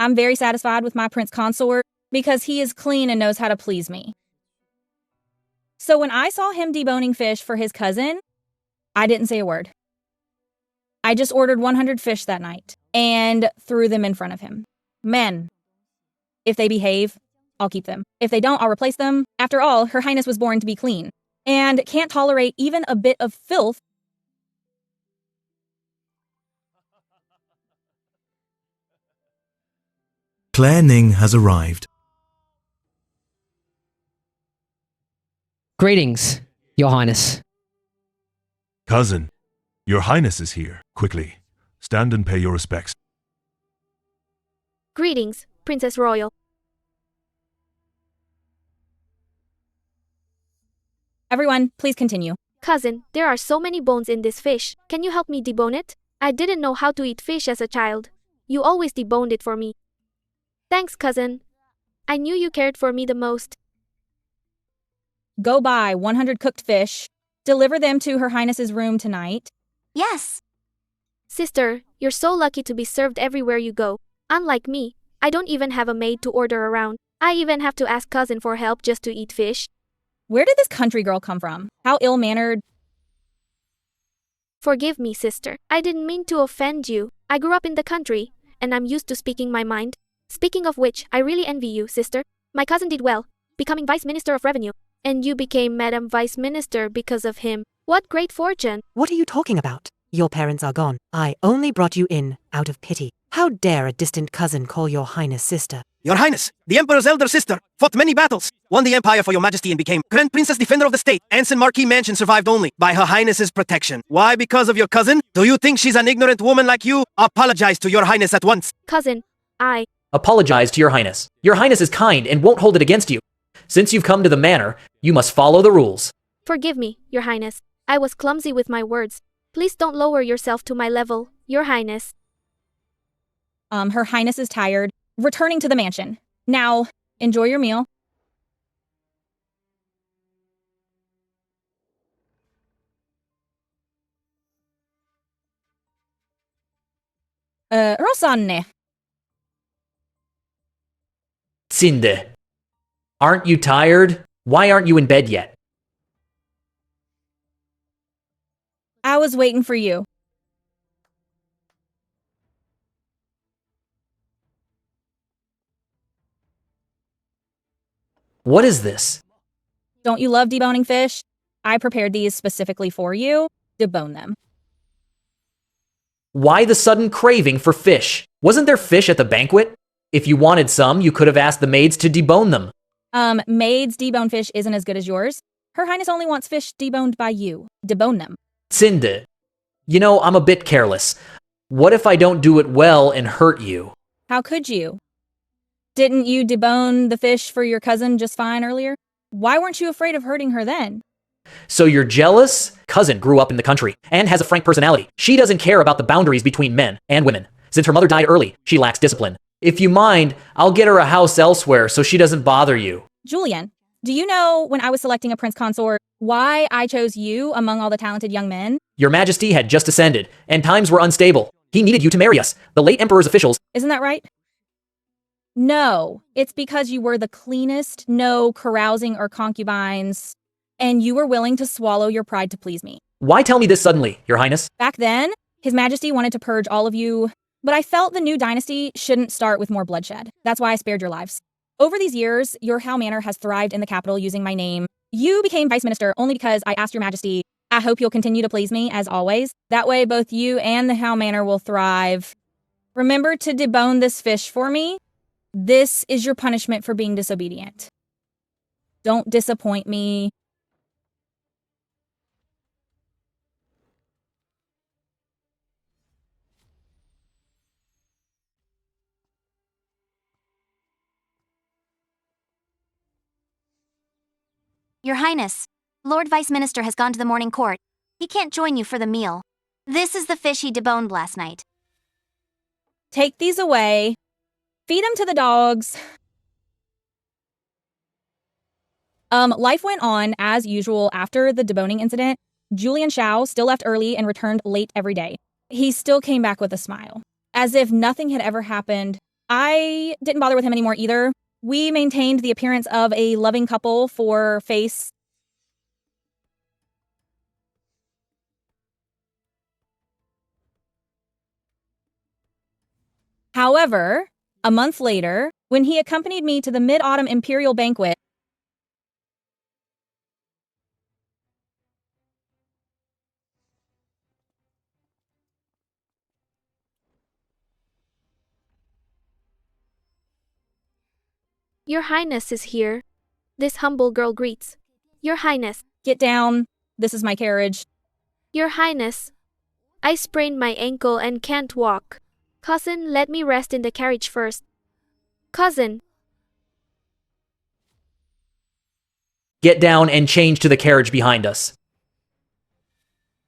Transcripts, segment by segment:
I'm very satisfied with my prince consort because he is clean and knows how to please me. So when I saw him deboning fish for his cousin, I didn't say a word. I just ordered 100 fish that night and threw them in front of him. Men, if they behave, I'll keep them. If they don't, I'll replace them. After all, Her Highness was born to be clean and can't tolerate even a bit of filth. Claire Ning has arrived. Greetings, Your Highness. Cousin, Your Highness is here. Quickly, stand and pay your respects. Greetings, Princess Royal. Everyone, please continue. Cousin, there are so many bones in this fish. Can you help me debone it? I didn't know how to eat fish as a child. You always deboned it for me. Thanks, cousin. I knew you cared for me the most. Go buy 100 cooked fish, deliver them to Her Highness's room tonight. Yes. Sister, you're so lucky to be served everywhere you go. Unlike me, I don't even have a maid to order around. I even have to ask cousin for help just to eat fish. Where did this country girl come from? How ill-mannered. Forgive me, sister. I didn't mean to offend you. I grew up in the country, and I'm used to speaking my mind. Speaking of which, I really envy you, sister. My cousin did well, becoming Vice Minister of Revenue. And you became Madam Vice Minister because of him. What great fortune. What are you talking about? Your parents are gone. I only brought you in out of pity. How dare a distant cousin call Your Highness sister? Your Highness, the Emperor's elder sister, fought many battles, won the empire for your majesty and became Grand Princess Defender of the State. Anson Marquis Mansion survived only by Her Highness's protection. Why? Because of your cousin? Do you think she's an ignorant woman like you? Apologize to Your Highness at once. Cousin, I apologize to Your Highness. Your Highness is kind and won't hold it against you. Since you've come to the manor, you must follow the rules. Forgive me, Your Highness. I was clumsy with my words. Please don't lower yourself to my level, Your Highness. Her Highness is tired. Returning to the mansion. Now, enjoy your meal. Rosanne. Tsinde. Aren't you tired? Why aren't you in bed yet? I was waiting for you. What is this? Don't you love deboning fish? I prepared these specifically for you. Debone them. Why the sudden craving for fish? Wasn't there fish at the banquet? If you wanted some, you could have asked the maids to debone them. Maids' deboned fish isn't as good as yours. Her Highness only wants fish deboned by you. Debone them. Tsinde. You know, I'm a bit careless. What if I don't do it well and hurt you? How could you? Didn't you debone the fish for your cousin just fine earlier? Why weren't you afraid of hurting her then? So you're jealous? Cousin grew up in the country and has a frank personality. She doesn't care about the boundaries between men and women. Since her mother died early, she lacks discipline. If you mind, I'll get her a house elsewhere so she doesn't bother you. Julian, do you know when I was selecting a prince consort, why I chose you among all the talented young men? Your Majesty had just ascended, and times were unstable. He needed you to marry us, the late Emperor's officials. Isn't that right? No, it's because you were the cleanest, no carousing or concubines, and you were willing to swallow your pride to please me. Why tell me this suddenly, Your Highness? Back then, His Majesty wanted to purge all of you, but I felt the new dynasty shouldn't start with more bloodshed. That's why I spared your lives. Over these years, your How Manor has thrived in the capital using my name. You became Vice Minister only because I asked your Majesty. I hope you'll continue to please me, as always. That way, both you and the How Manor will thrive. Remember to debone this fish for me. This is your punishment for being disobedient. Don't disappoint me. Your Highness, Lord Vice Minister has gone to the morning court. He can't join you for the meal. This is the fish he deboned last night. Take these away. Feed them to the dogs. Life went on as usual after the deboning incident. Julian Shao still left early and returned late every day. He still came back with a smile. As if nothing had ever happened, I didn't bother with him anymore either. We maintained the appearance of a loving couple for face. However, a month later, when he accompanied me to the Mid-Autumn Imperial Banquet, Your Highness is here. This humble girl greets. Your Highness. get down, this is my carriage. Your Highness. I sprained my ankle and can't walk. Cousin, let me rest in the carriage first. Cousin. Get down and change to the carriage behind us.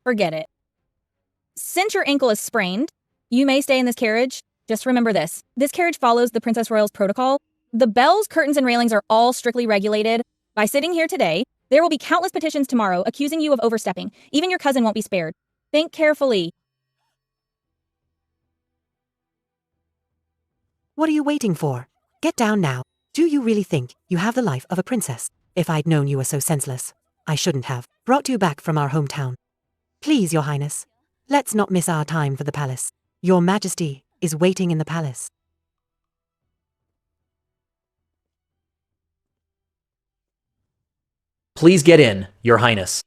Forget it. Since your ankle is sprained, you may stay in this carriage. Just remember this. This carriage follows the Princess Royal's protocol. The bells, curtains, and railings are all strictly regulated. By sitting here today, there will be countless petitions tomorrow accusing you of overstepping. Even your cousin won't be spared. Think carefully. What are you waiting for? Get down now. Do you really think you have the life of a princess? If I'd known you were so senseless, I shouldn't have brought you back from our hometown. Please, Your Highness, let's not miss our time for the palace. Your Majesty is waiting in the palace. Please get in, Your Highness.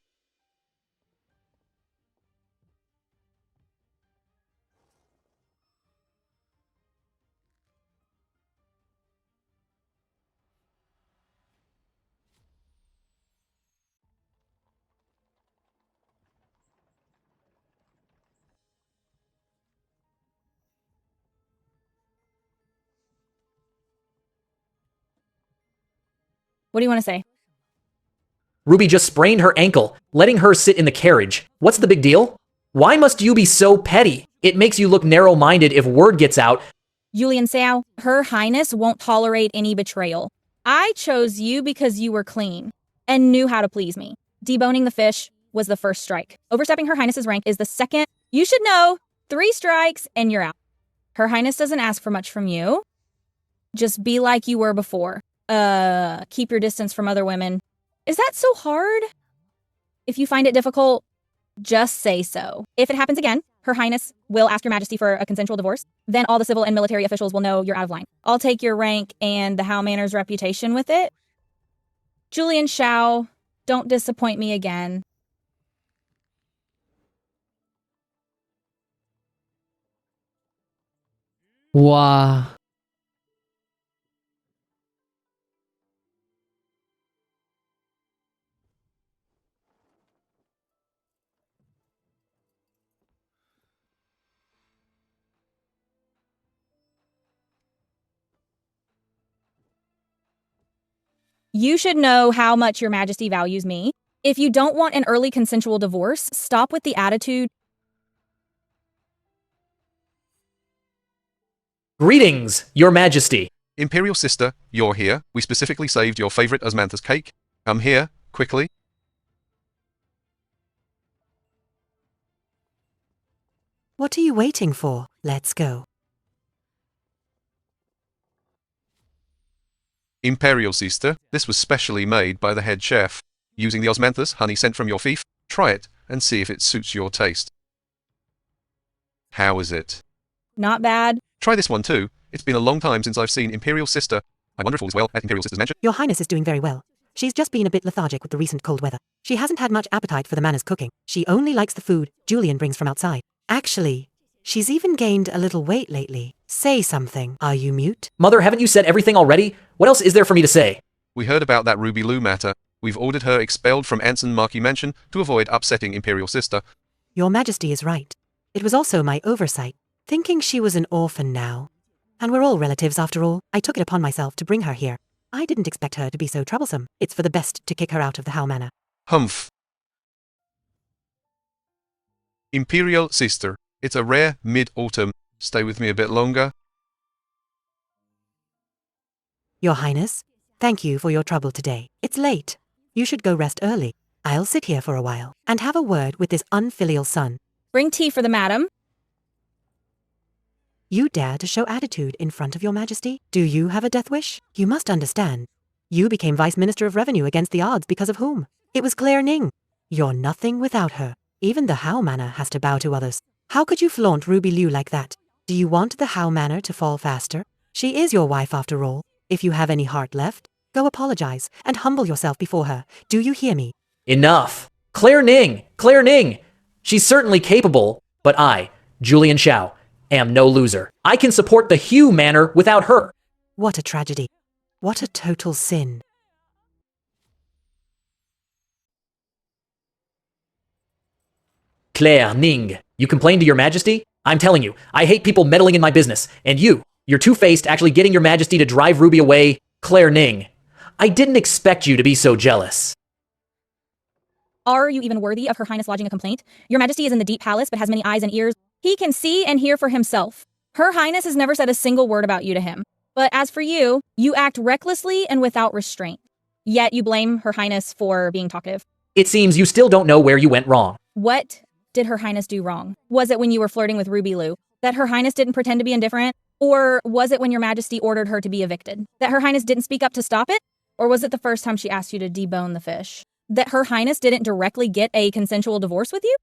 What do you want to say? Ruby just sprained her ankle, letting her sit in the carriage. What's the big deal? Why must you be so petty? It makes you look narrow-minded if word gets out. Julian Sao, Her Highness won't tolerate any betrayal. I chose you because you were clean and knew how to please me. Deboning the fish was the first strike. Overstepping Her Highness's rank is the second. You should know, 3 strikes and you're out. Her Highness doesn't ask for much from you. Just be like you were before. Keep your distance from other women. Is that so hard? If you find it difficult, just say so. If it happens again, Her Highness will ask Your Majesty for a consensual divorce. Then all the civil and military officials will know you're out of line. I'll take your rank and the How Manor's reputation with it. Julian Shao, don't disappoint me again. Wow. You should know how much Your Majesty values me. If you don't want an early consensual divorce, stop with the attitude. Greetings, Your Majesty. Imperial sister, you're here. We specifically saved your favorite osmanthus cake. Come here, quickly. What are you waiting for? Let's go. Imperial sister, this was specially made by the head chef. Using the osmanthus honey sent from your fief, try it and see if it suits your taste. How is it? Not bad. Try this one too. It's been a long time since I've seen Imperial sister. I wonder if all is well at Imperial sister's mansion. Your Highness is doing very well. She's just been a bit lethargic with the recent cold weather. She hasn't had much appetite for the Manor's cooking. She only likes the food Julian brings from outside. Actually, she's even gained a little weight lately. Say something. Are you mute? Mother, haven't you said everything already? What else is there for me to say? We heard about that Ruby Lou matter. We've ordered her expelled from Anson Marquis Mansion to avoid upsetting Imperial sister. Your Majesty is right. It was also my oversight, thinking she was an orphan now. And we're all relatives after all. I took it upon myself to bring her here. I didn't expect her to be so troublesome. It's for the best to kick her out of the How Manor. Humph. Imperial sister, it's a rare mid-autumn. Stay with me a bit longer. Your Highness, thank you for your trouble today. It's late. You should go rest early. I'll sit here for a while and have a word with this unfilial son. Bring tea for the madam. You dare to show attitude in front of your majesty? Do you have a death wish? You must understand. You became Vice Minister of Revenue against the odds because of whom? It was Claire Ning. You're nothing without her. Even the How Manor has to bow to others. How could you flaunt Ruby Liu like that? Do you want the How Manor to fall faster? She is your wife after all. If you have any heart left, go apologize and humble yourself before her. Do you hear me? Enough. Claire Ning! Claire Ning! She's certainly capable, but I, Julian Xiao, am no loser. I can support the Hugh Manor without her. What a tragedy. What a total sin. Claire Ning, you complain to your majesty? I'm telling you, I hate people meddling in my business. And you're two-faced actually getting your majesty to drive Ruby away. Claire Ning, I didn't expect you to be so jealous. Are you even worthy of Her Highness lodging a complaint? Your Majesty is in the deep palace but has many eyes and ears. He can see and hear for himself. Her Highness has never said a single word about you to him. But as for you, you act recklessly and without restraint. Yet you blame Her Highness for being talkative. It seems you still don't know where you went wrong. What did Her Highness do wrong? Was it when you were flirting with Ruby Liu? That Her Highness didn't pretend to be indifferent? Or was it when your Majesty ordered her to be evicted? That Her Highness didn't speak up to stop it? Or was it the first time she asked you to debone the fish? That Her Highness didn't directly get a consensual divorce with you?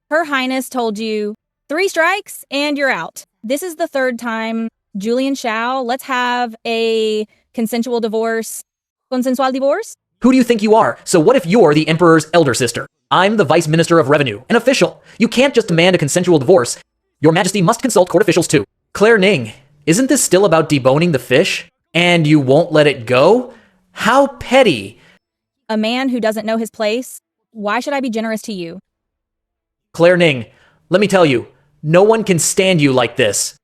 Her Highness told you 3 strikes and you're out. This is the 3rd time. Julian Xiao, let's have a consensual divorce. Consensual divorce? Who do you think you are? So what if you're the Emperor's elder sister? I'm the Vice Minister of Revenue, an official. You can't just demand a consensual divorce. Your Majesty must consult court officials too. Claire Ning, isn't this still about deboning the fish? And you won't let it go? How petty. A man who doesn't know his place? Why should I be generous to you? Claire Ning, let me tell you, no one can stand you like this.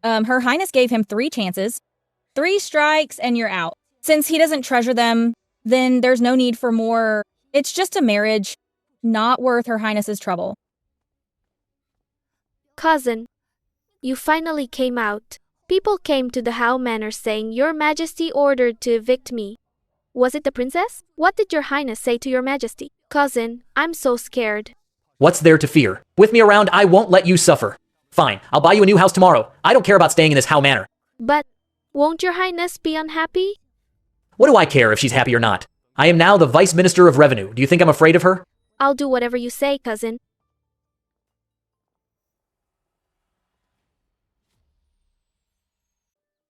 Her Highness gave him 3 chances. 3 strikes and you're out. Since he doesn't treasure them, then there's no need for more. It's just a marriage, not worth Her Highness's trouble. Cousin, you finally came out. People came to the How Manor saying Your Majesty ordered to evict me. Was it the princess? What did Your Highness say to Your Majesty? Cousin, I'm so scared. What's there to fear? With me around, I won't let you suffer. Fine, I'll buy you a new house tomorrow. I don't care about staying in this How Manor. But won't Your Highness be unhappy? What do I care if she's happy or not? I am now the Vice Minister of Revenue. Do you think I'm afraid of her? I'll do whatever you say, cousin.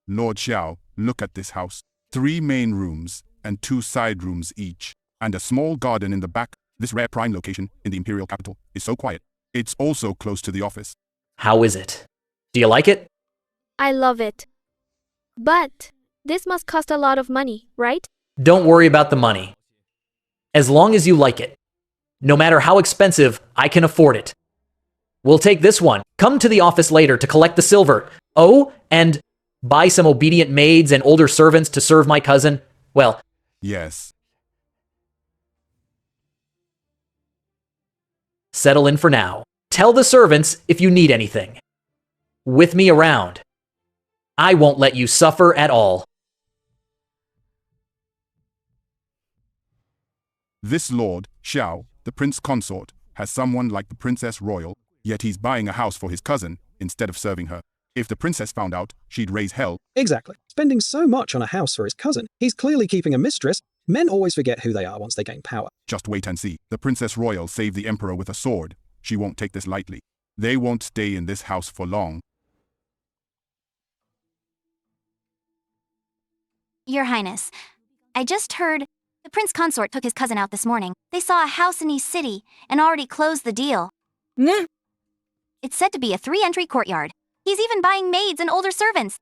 Lord Xiao, look at this house. 3 main rooms and 2 side rooms each, and a small garden in the back. This rare prime location in the imperial capital is so quiet. It's also close to the office. How is it? Do you like it? I love it. But this must cost a lot of money, right? Don't worry about the money. As long as you like it. No matter how expensive, I can afford it. We'll take this one. Come to the office later to collect the silver. Oh, and buy some obedient maids and older servants to serve my cousin. Well, yes. Settle in for now. Tell the servants if you need anything. With me around, I won't let you suffer at all. This Lord, Xiao, the Prince Consort, has someone like the Princess Royal, yet he's buying a house for his cousin instead of serving her. If the princess found out, she'd raise hell. Exactly. Spending so much on a house for his cousin. He's clearly keeping a mistress. Men always forget who they are once they gain power. Just wait and see. The Princess Royal saved the Emperor with a sword. She won't take this lightly. They won't stay in this house for long. Your Highness, I just heard the Prince Consort took his cousin out this morning. They saw a house in East City and already closed the deal. Nah. It's said to be a 3-entry courtyard. He's even buying maids and older servants.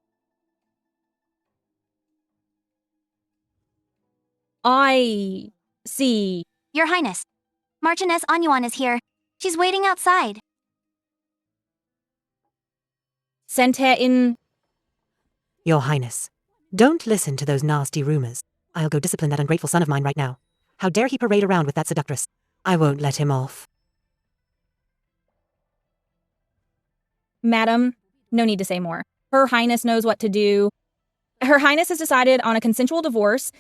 I see. Your Highness, Marchioness Anyuan is here. She's waiting outside. Sent her in. Your Highness, don't listen to those nasty rumors. I'll go discipline that ungrateful son of mine right now. How dare he parade around with that seductress? I won't let him off. Madam, no need to say more. Her Highness knows what to do. Her Highness has decided on a consensual divorce.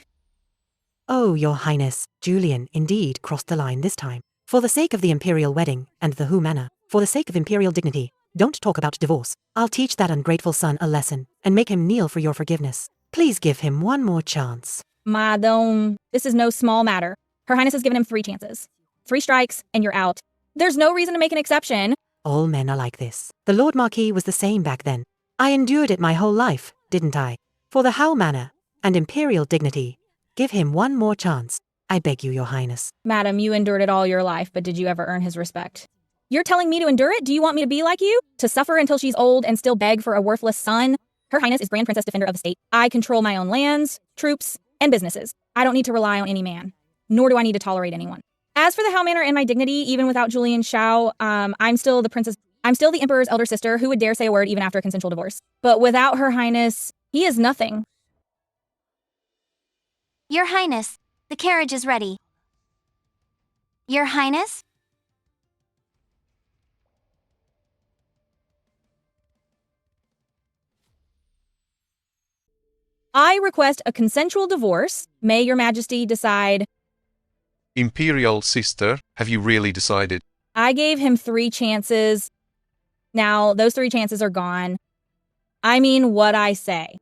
Oh, Your Highness, Julian indeed crossed the line this time. For the sake of the imperial wedding and the Hu manor, for the sake of imperial dignity, don't talk about divorce. I'll teach that ungrateful son a lesson and make him kneel for your forgiveness. Please give him one more chance. Madam, this is no small matter. Her Highness has given him 3 chances. 3 strikes, and you're out. There's no reason to make an exception. All men are like this. The Lord Marquis was the same back then. I endured it my whole life, didn't I? For the Howe manor and imperial dignity, give him one more chance. I beg you, Your Highness. Madam, you endured it all your life, but did you ever earn his respect? You're telling me to endure it? Do you want me to be like you? To suffer until she's old and still beg for a worthless son? Her Highness is Grand Princess Defender of the State. I control my own lands, troops, and businesses. I don't need to rely on any man, nor do I need to tolerate anyone. As for the Howe manor and my dignity, even without Julian Shao, I'm still the Emperor's elder sister who would dare say a word even after a consensual divorce. But without Her Highness, he is nothing. Your Highness, the carriage is ready. Your Highness? I request a consensual divorce. May Your Majesty decide. Imperial sister, have you really decided? I gave him 3 chances. Now, those 3 chances are gone. I mean what I say.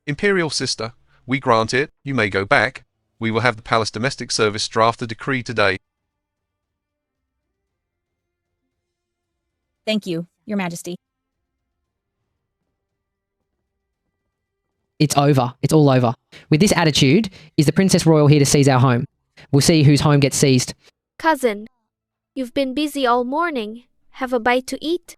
Imperial sister, we grant it, you may go back. We will have the Palace Domestic Service draft the decree today. Thank you, Your Majesty. It's over. It's all over. With this attitude, is the Princess Royal here to seize our home? We'll see whose home gets seized. Cousin, you've been busy all morning. Have a bite to eat?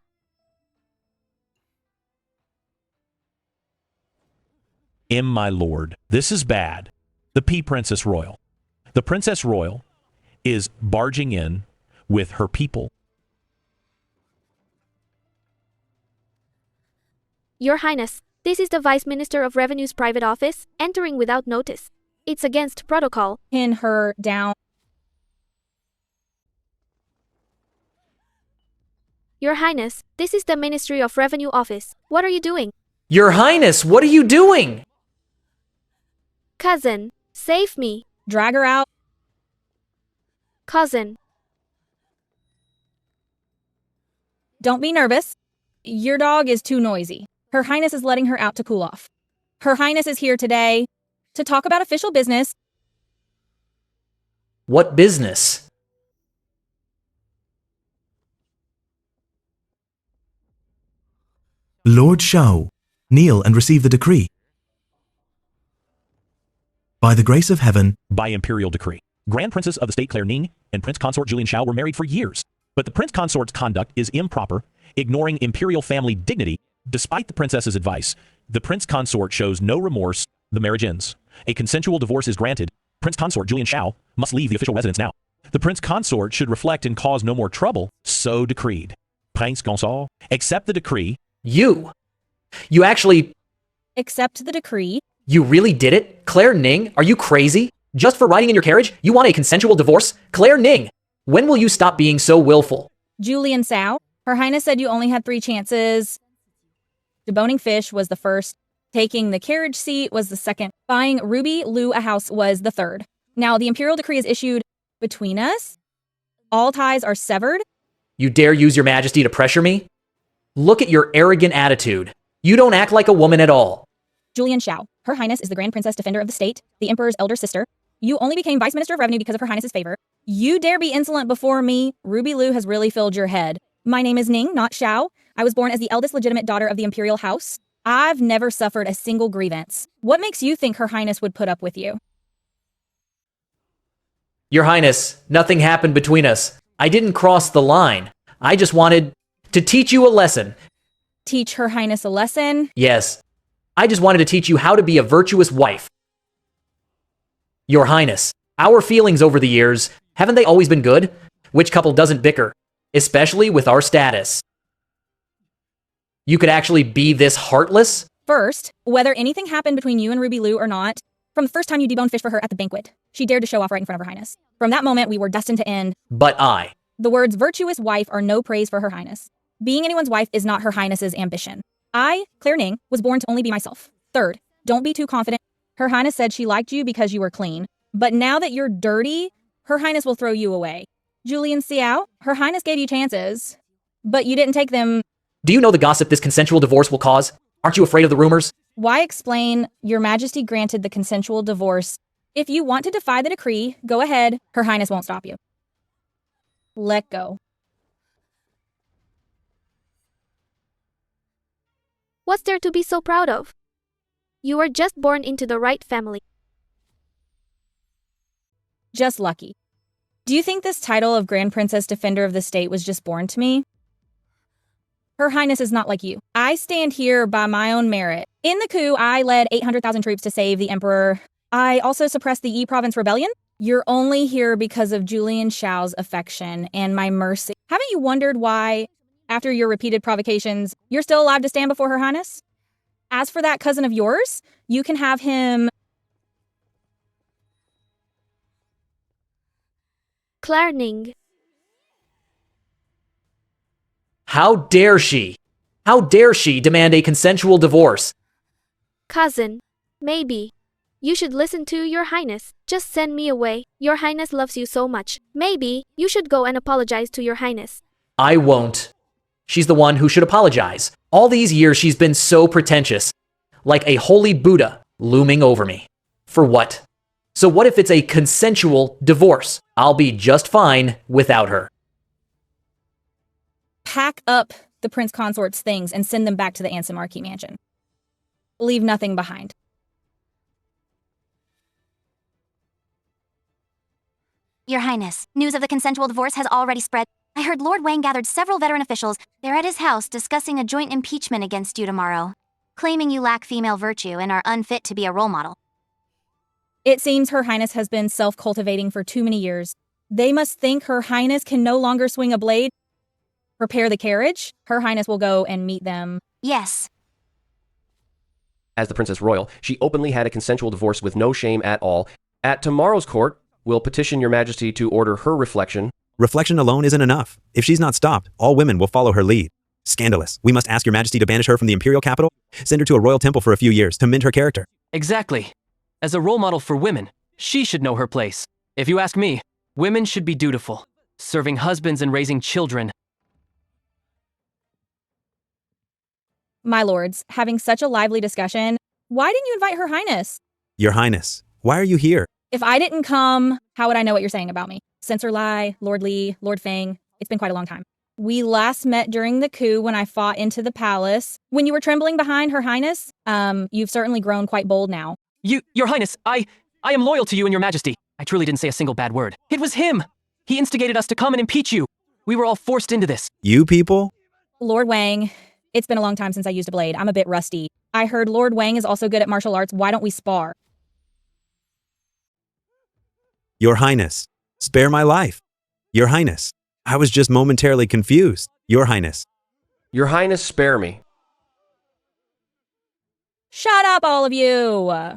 My lord, this is bad. The Princess Royal. The Princess Royal is barging in with her people. Your Highness, this is the Vice Minister of Revenue's private office, entering without notice. It's against protocol. Pin her down. Your Highness, this is the Ministry of Revenue office. What are you doing? Your Highness, what are you doing? Cousin, save me. Drag her out. Cousin. Don't be nervous. Your dog is too noisy. Her Highness is letting her out to cool off. Her Highness is here today to talk about official business. What business? Lord Shao, kneel and receive the decree. By the grace of heaven, By imperial decree, Grand Princess of the State Claire Ning and Prince Consort Julian Shao were married for years, but the Prince Consort's conduct is improper, ignoring imperial family dignity. Despite the princess's advice, the Prince Consort shows no remorse. The marriage ends. A consensual divorce is granted. Prince Consort Julian Shao must leave the official residence now. The Prince Consort should reflect and cause no more trouble. So decreed. Prince Consort, accept the decree. You actually... Accept the decree. You really did it? Claire Ning, are you crazy? Just for riding in your carriage, you want a consensual divorce? Claire Ning, when will you stop being so willful? Julian Shao, Her Highness said you only had 3 chances. Deboning fish was the first. Taking the carriage seat was the second. Buying Ruby Liu a house was the third. Now, the imperial decree is issued between us. All ties are severed. You dare use your majesty to pressure me? Look at your arrogant attitude. You don't act like a woman at all. Julian Shao, Her Highness is the Grand Princess Defender of the State, the Emperor's elder sister. You only became Vice Minister of Revenue because of Her Highness's favor. You dare be insolent before me? Ruby Liu has really filled your head. My name is Ning, not Shao. I was born as the eldest legitimate daughter of the Imperial House. I've never suffered a single grievance. What makes you think Her Highness would put up with you? Your Highness, nothing happened between us. I didn't cross the line. I just wanted to teach you a lesson. Teach Her Highness a lesson? Yes. I just wanted to teach you how to be a virtuous wife. Your Highness, our feelings over the years, haven't they always been good? Which couple doesn't bicker? Especially with our status. You could actually be this heartless? First, whether anything happened between you and Ruby Liu or not, from the first time you deboned fish for her at the banquet, she dared to show off right in front of Her Highness. From that moment, we were destined to end. But I. The words virtuous wife are no praise for Her Highness. Being anyone's wife is not Her Highness's ambition. I, Claire Ning, was born to only be myself. Third, don't be too confident. Her Highness said she liked you because you were clean. But now that you're dirty, Her Highness will throw you away. Julian Xiao, Her Highness gave you chances, but you didn't take them. Do you know the gossip this consensual divorce will cause? Aren't you afraid of the rumors? Why explain? Your Majesty granted the consensual divorce. If you want to defy the decree, go ahead. Her Highness won't stop you. Let go. What's there to be so proud of? You were just born into the right family. Just lucky. Do you think this title of Grand Princess Defender of the State was just born to me? Her Highness is not like you. I stand here by my own merit. In the coup, I led 800,000 troops to save the Emperor. I also suppressed the E Province rebellion. You're only here because of Julian Xiao's affection and my mercy. Haven't you wondered why, after your repeated provocations, you're still alive to stand before Her Highness? As for that cousin of yours, you can have him... Claire Ning. How dare she? How dare she demand a consensual divorce? Cousin. Maybe. You should listen to Your Highness. Just send me away. Your Highness loves you so much. Maybe you should go and apologize to Your Highness. I won't. She's the one who should apologize. All these years she's been so pretentious, like a holy Buddha looming over me. For what? So what if it's a consensual divorce? I'll be just fine without her. Pack up the Prince Consort's things and send them back to the Anson Marquis mansion. Leave nothing behind. Your Highness, news of the consensual divorce has already spread. I heard Lord Wang gathered several veteran officials. They're at his house discussing a joint impeachment against you tomorrow, claiming you lack female virtue and are unfit to be a role model. It seems Her Highness has been self-cultivating for too many years. They must think Her Highness can no longer swing a blade. Prepare the carriage. Her Highness will go and meet them. Yes. As the Princess Royal, she openly had a consensual divorce with no shame at all. At tomorrow's court, we'll petition Your Majesty to order her reflection. Reflection alone isn't enough. If she's not stopped, all women will follow her lead. Scandalous. We must ask Your Majesty to banish her from the imperial capital, send her to a royal temple for a few years to mend her character. Exactly. As a role model for women, she should know her place. If you ask me, women should be dutiful, serving husbands and raising children. My lords, having such a lively discussion, why didn't you invite Her Highness? Your Highness, why are you here? If I didn't come, how would I know what you're saying about me? Censor Lai, Lord Li, Lord Feng, it's been quite a long time. We last met during the coup when I fought into the palace. When you were trembling behind Her Highness, you've certainly grown quite bold now. Your Highness, I am loyal to you and Your Majesty. I truly didn't say a single bad word. It was him! He instigated us to come and impeach you. We were all forced into this. You people? Lord Wang, it's been a long time since I used a blade. I'm a bit rusty. I heard Lord Wang is also good at martial arts. Why don't we spar? Your Highness, spare my life. Your Highness, I was just momentarily confused. Your Highness. Your Highness, spare me. Shut up, all of you!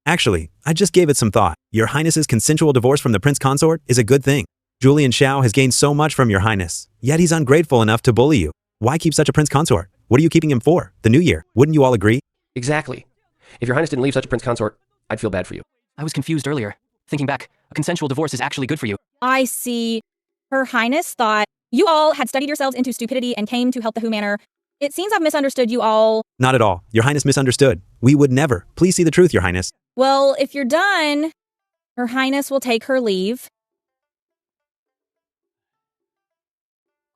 Actually, I just gave it some thought. Your Highness's consensual divorce from the Prince Consort is a good thing. Julian Xiao has gained so much from Your Highness, yet he's ungrateful enough to bully you. Why keep such a Prince Consort? What are you keeping him for? The new year. Wouldn't you all agree? Exactly. If Your Highness didn't leave such a Prince Consort, I'd feel bad for you. I was confused earlier. Thinking back, a consensual divorce is actually good for you. I see. Her Highness thought you all had studied yourselves into stupidity and came to help the Hu Manor. It seems I've misunderstood you all. Not at all. Your Highness misunderstood. We would never. Please see the truth, Your Highness. Well, if you're done, Her Highness will take her leave.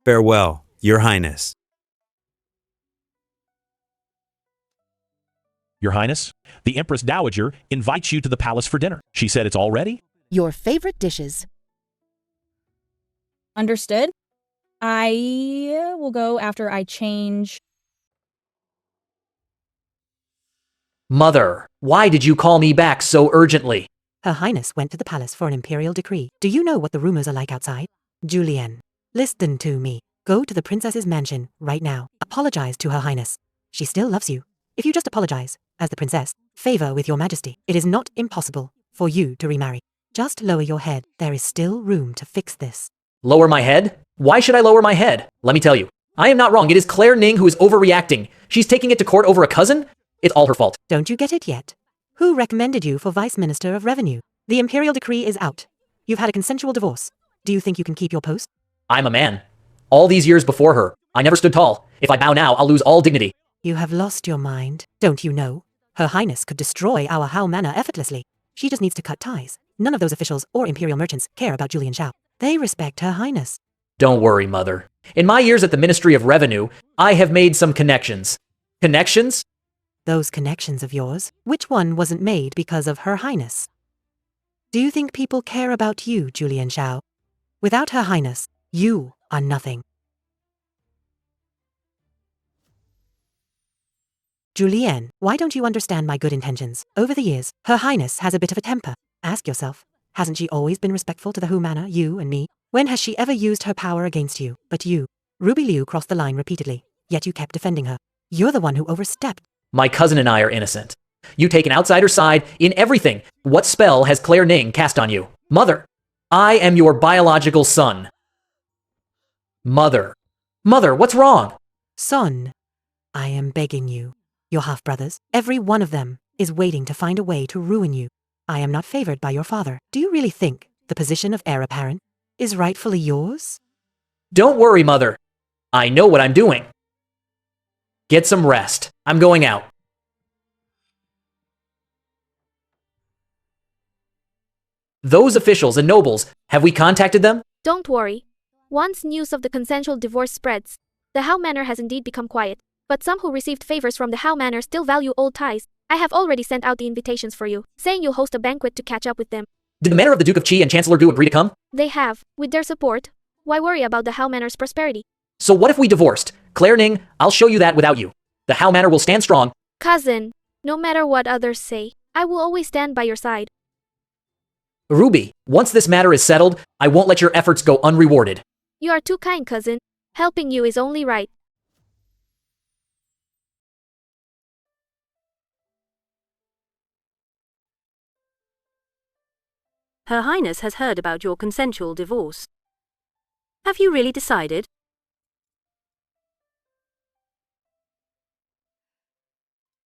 Farewell, Your Highness. Your Highness, the Empress Dowager invites you to the palace for dinner. She said it's all ready. Your favorite dishes. Understood? I will go after I change. Mother, why did you call me back so urgently? Her Highness went to the palace for an imperial decree. Do you know what the rumors are like outside? Julienne, listen to me. Go to the princess's mansion right now. Apologize to Her Highness. She still loves you. If you just apologize, as the princess, favor with Your Majesty. It is not impossible for you to remarry. Just lower your head. There is still room to fix this. Lower my head? Why should I lower my head? Let me tell you. I am not wrong. It is Claire Ning who is overreacting. She's taking it to court over a cousin? It's all her fault. Don't you get it yet? Who recommended you for Vice Minister of Revenue? The imperial decree is out. You've had a consensual divorce. Do you think you can keep your post? I'm a man. All these years before her, I never stood tall. If I bow now, I'll lose all dignity. You have lost your mind, don't you know? Her Highness could destroy our Hao Manor effortlessly. She just needs to cut ties. None of those officials or imperial merchants care about Julian Shao. They respect Her Highness. Don't worry, Mother. In my years at the Ministry of Revenue, I have made some connections. Connections? Those connections of yours, which one wasn't made because of Her Highness? Do you think people care about you, Julian Shao? Without Her Highness, you are nothing. Julienne, why don't you understand my good intentions? Over the years, Her Highness has a bit of a temper. Ask yourself, hasn't she always been respectful to the Hu Manor, you and me? When has she ever used her power against you, but you? Ruby Liu crossed the line repeatedly, yet you kept defending her. You're the one who overstepped. My cousin and I are innocent. You take an outsider's side in everything. What spell has Claire Ning cast on you? Mother, I am your biological son. Mother, what's wrong? Son, I am begging you. Your half-brothers, every one of them, is waiting to find a way to ruin you. I am not favored by your father. Do you really think the position of heir apparent is rightfully yours? Don't worry, Mother. I know what I'm doing. Get some rest. I'm going out. Those officials and nobles, have we contacted them? Don't worry. Once news of the consensual divorce spreads, the Hao Manor has indeed become quiet. But some who received favors from the Hao Manor still value old ties. I have already sent out the invitations for you, saying you'll host a banquet to catch up with them. Did the manor of the Duke of Qi and Chancellor Du agree to come? They have. With their support, why worry about the Hao Manor's prosperity? So what if we divorced? Claire Ning, I'll show you that without you. The Hao Manor will stand strong. Cousin, no matter what others say, I will always stand by your side. Ruby, once this matter is settled, I won't let your efforts go unrewarded. You are too kind, cousin. Helping you is only right. Her Highness has heard about your consensual divorce. Have you really decided?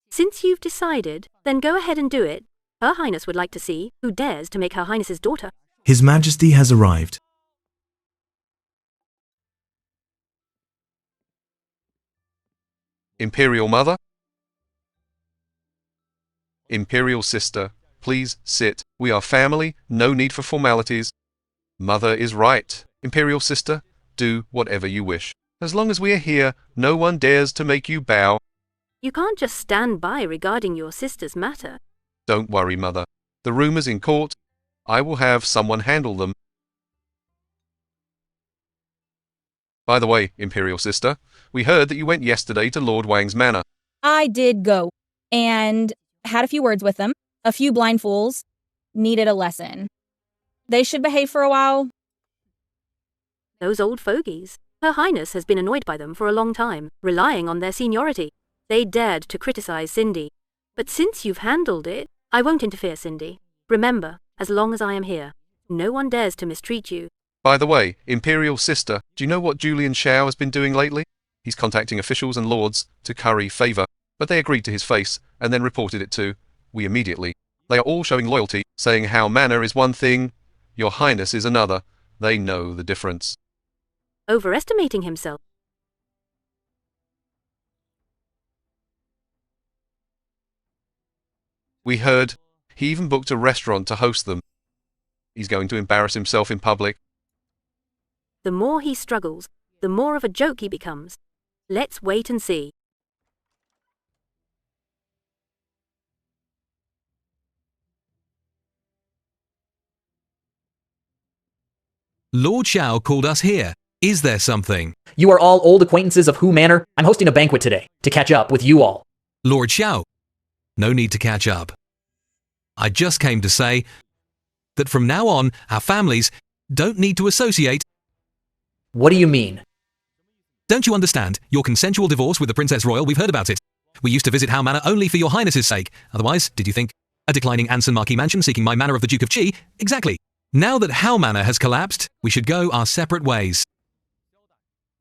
Since you've decided, then go ahead and do it. Her Highness would like to see who dares to make Her Highness's daughter. His Majesty has arrived. Imperial Mother? Imperial Sister, please sit. We are family, no need for formalities. Mother is right. Imperial Sister, do whatever you wish. As long as we are here, no one dares to make you bow. You can't just stand by regarding your sister's matter. Don't worry, Mother. The rumors in court, I will have someone handle them. By the way, Imperial Sister, we heard that you went yesterday to Lord Wang's manor. I did go, and had a few words with them. A few blind fools needed a lesson. They should behave for a while. Those old fogies. Her Highness has been annoyed by them for a long time, relying on their seniority. They dared to criticize Cindy. But since you've handled it, I won't interfere, Cindy. Remember, as long as I am here, no one dares to mistreat you. By the way, Imperial Sister, do you know what Julian Shao has been doing lately? He's contacting officials and lords to curry favor, but they agreed to his face and then reported it to we immediately. They are all showing loyalty, saying how manner is one thing, your highness is another. They know the difference. Overestimating himself. We heard he even booked a restaurant to host them. He's going to embarrass himself in public. The more he struggles, the more of a joke he becomes. Let's wait and see. Lord Shao called us here. Is there something? You are all old acquaintances of Hu Manor. I'm hosting a banquet today to catch up with you all. Lord Shao, no need to catch up. I just came to say that from now on, our families don't need to associate. What do you mean? Don't you understand? Your consensual divorce with the Princess Royal, we've heard about it. We used to visit Hao Manor only for your highness's sake. Otherwise, did you think? A declining Anson Marquis mansion seeking my manor of the Duke of Qi? Exactly. Now that Howe Manor has collapsed, we should go our separate ways.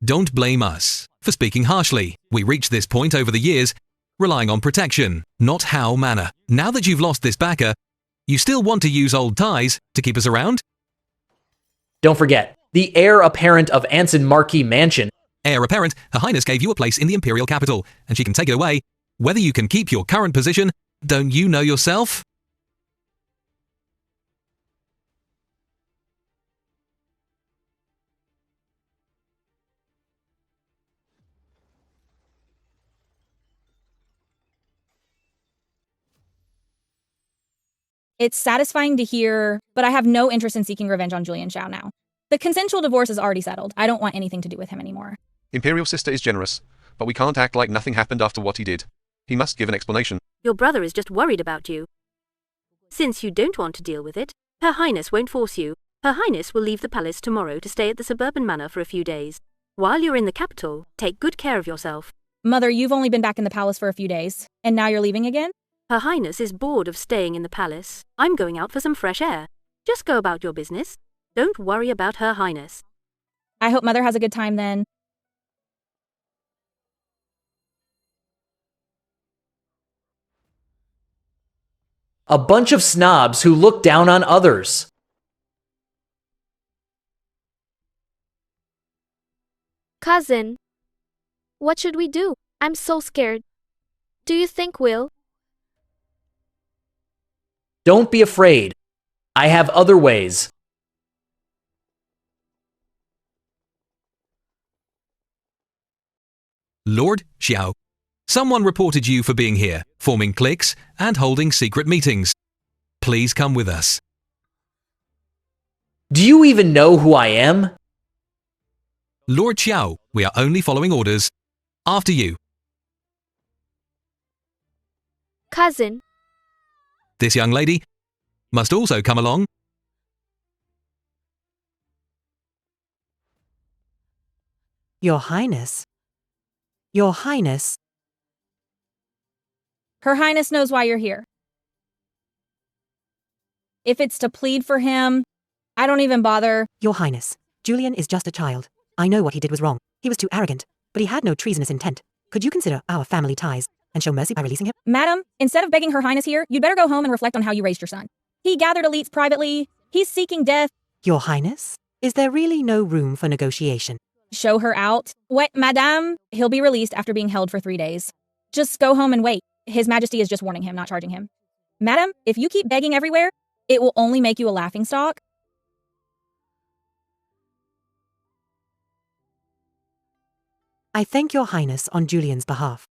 Don't blame us for speaking harshly. We reached this point over the years, relying on protection, not Howe Manor. Now that you've lost this backer, you still want to use old ties to keep us around? Don't forget, the heir apparent of Anson Marquis Mansion. Heir apparent, Her Highness gave you a place in the imperial capital, and she can take it away. Whether you can keep your current position, don't you know yourself? It's satisfying to hear, but I have no interest in seeking revenge on Julian Xiao now. The consensual divorce is already settled. I don't want anything to do with him anymore. Imperial sister is generous, but we can't act like nothing happened after what he did. He must give an explanation. Your brother is just worried about you. Since you don't want to deal with it, Her Highness won't force you. Her Highness will leave the palace tomorrow to stay at the suburban manor for a few days. While you're in the capital, take good care of yourself. Mother, you've only been back in the palace for a few days, and now you're leaving again? Her Highness is bored of staying in the palace. I'm going out for some fresh air. Just go about your business. Don't worry about Her Highness. I hope Mother has a good time then. A bunch of snobs who look down on others. Cousin, what should we do? I'm so scared. Do you think we'll? Don't be afraid. I have other ways. Lord Xiao, someone reported you for being here, forming cliques, and holding secret meetings. Please come with us. Do you even know who I am? Lord Xiao, we are only following orders. After you. Cousin, This young lady must also come along. Your Highness. Your Highness. Her Highness knows why you're here. If it's to plead for him, I don't even bother. Your Highness, Julian is just a child. I know what he did was wrong. He was too arrogant, but he had no treasonous intent. Could you consider our family ties and show mercy by releasing him? Madam, instead of begging Her Highness here, you'd better go home and reflect on how you raised your son. He gathered elites privately. He's seeking death. Your Highness, is there really no room for negotiation? Show her out. What, Madame? He'll be released after being held for 3 days. Just go home and wait. His Majesty is just warning him, not charging him. Madam, if you keep begging everywhere, it will only make you a laughingstock. I thank Your Highness on Julian's behalf.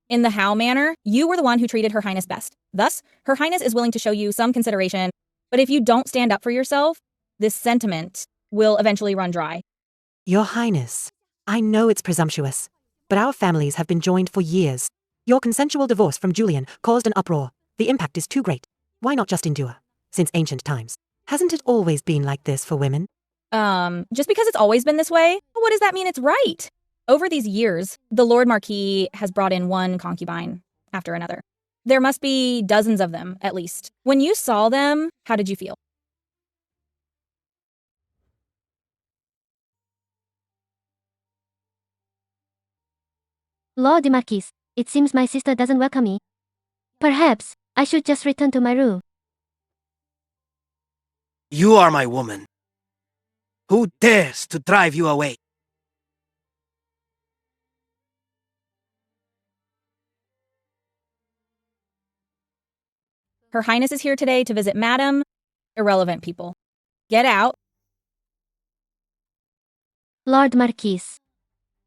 In the Howe manner, you were the one who treated Her Highness best. Thus, Her Highness is willing to show you some consideration, but if you don't stand up for yourself, this sentiment will eventually run dry. Your Highness, I know it's presumptuous, but our families have been joined for years. Your consensual divorce from Julian caused an uproar. The impact is too great. Why not just endure? Since ancient times, hasn't it always been like this for women? Just because it's always been this way, what does that mean it's right? Over these years, the Lord Marquis has brought in one concubine after another. There must be dozens of them, at least. When you saw them, how did you feel? Lord Marquis, it seems my sister doesn't welcome me. Perhaps I should just return to my room. You are my woman. Who dares to drive you away? Her Highness is here today to visit Madam. Irrelevant people. Get out. Lord Marquis.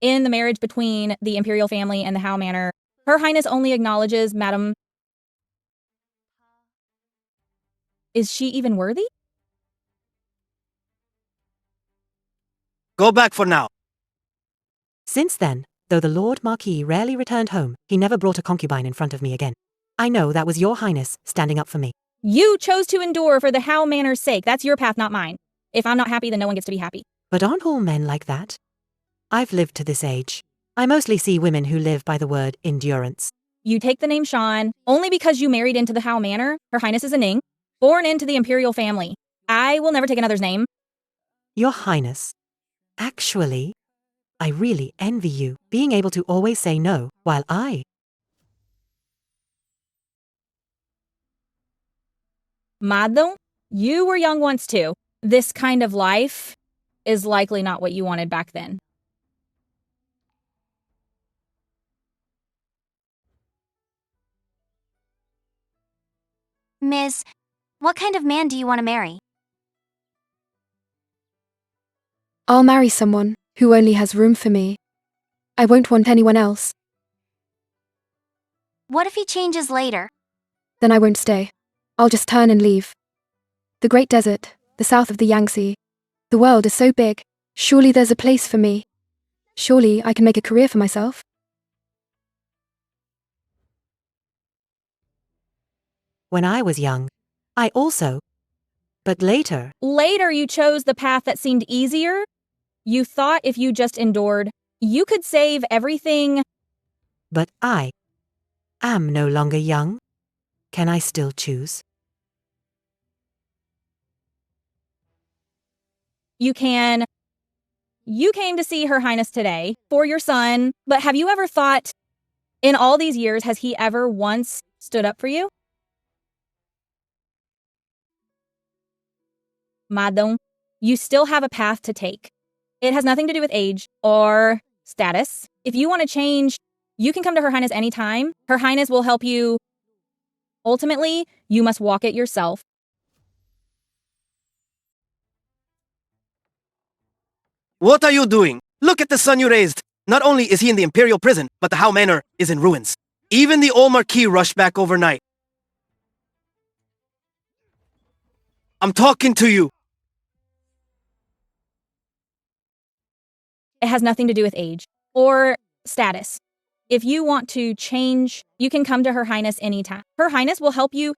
In the marriage between the Imperial family and the Howe Manor, Her Highness only acknowledges Madam. Is she even worthy? Go back for now. Since then, though the Lord Marquis rarely returned home, he never brought a concubine in front of me again. I know that was Your Highness standing up for me. You chose to endure for the Howe Manor's sake. That's your path, not mine. If I'm not happy, then no one gets to be happy. But aren't all men like that? I've lived to this age. I mostly see women who live by the word endurance. You take the name Sean only because you married into the Howe Manor. Her Highness is a Ning, born into the imperial family. I will never take another's name. Your Highness, actually, I really envy you being able to always say no, while Maddo, you were young once too. This kind of life is likely not what you wanted back then. Miss, what kind of man do you want to marry? I'll marry someone who only has room for me. I won't want anyone else. What if he changes later? Then I won't stay. I'll just turn and leave. The Great Desert, the south of the Yangtze. The world is so big. Surely there's a place for me. Surely I can make a career for myself. When I was young, I also. But later. Later, you chose the path that seemed easier. You thought if you just endured, you could save everything. But I am no longer young. Can I still choose? You can. You came to see Her Highness today for your son, but have you ever thought, in all these years, has he ever once stood up for you? Madong, you still have a path to take. It has nothing to do with age or status. If you want to change, you can come to Her Highness anytime. Her Highness will help you. Ultimately, you must walk it yourself. What are you doing? Look at the son you raised. Not only is he in the imperial prison, but the Howe Manor is in ruins. Even the old Marquis rushed back overnight. I'm talking to you. It has nothing to do with age or status. If you want to change, you can come to Her Highness anytime. Her Highness will help you.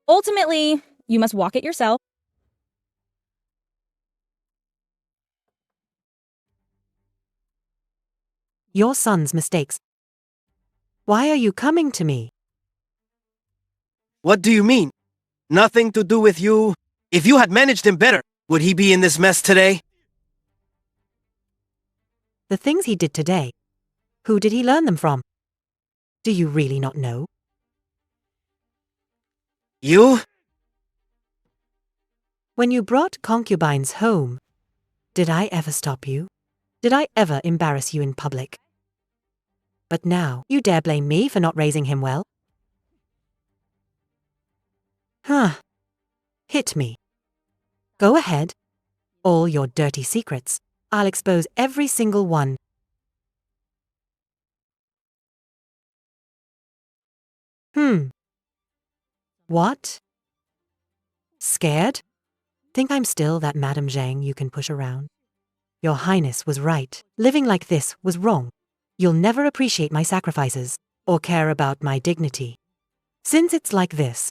Ultimately, you must walk it yourself. Your son's mistakes. Why are you coming to me? What do you mean? Nothing to do with you. If you had managed him better, would he be in this mess today? The things he did today. Who did he learn them from? Do you really not know? You? When you brought concubines home, did I ever stop you? Did I ever embarrass you in public? But now you dare blame me for not raising him well? Huh. Hit me. Go ahead. All your dirty secrets. I'll expose every single one. What? Scared? Think I'm still that Madame Zhang you can push around? Your Highness was right. Living like this was wrong. You'll never appreciate my sacrifices or care about my dignity. Since it's like this,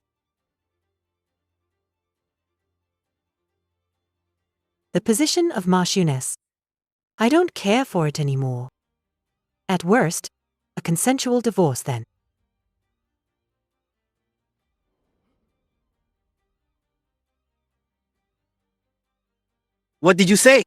the position of Marchioness, I don't care for it anymore. At worst, a consensual divorce then. What did you say?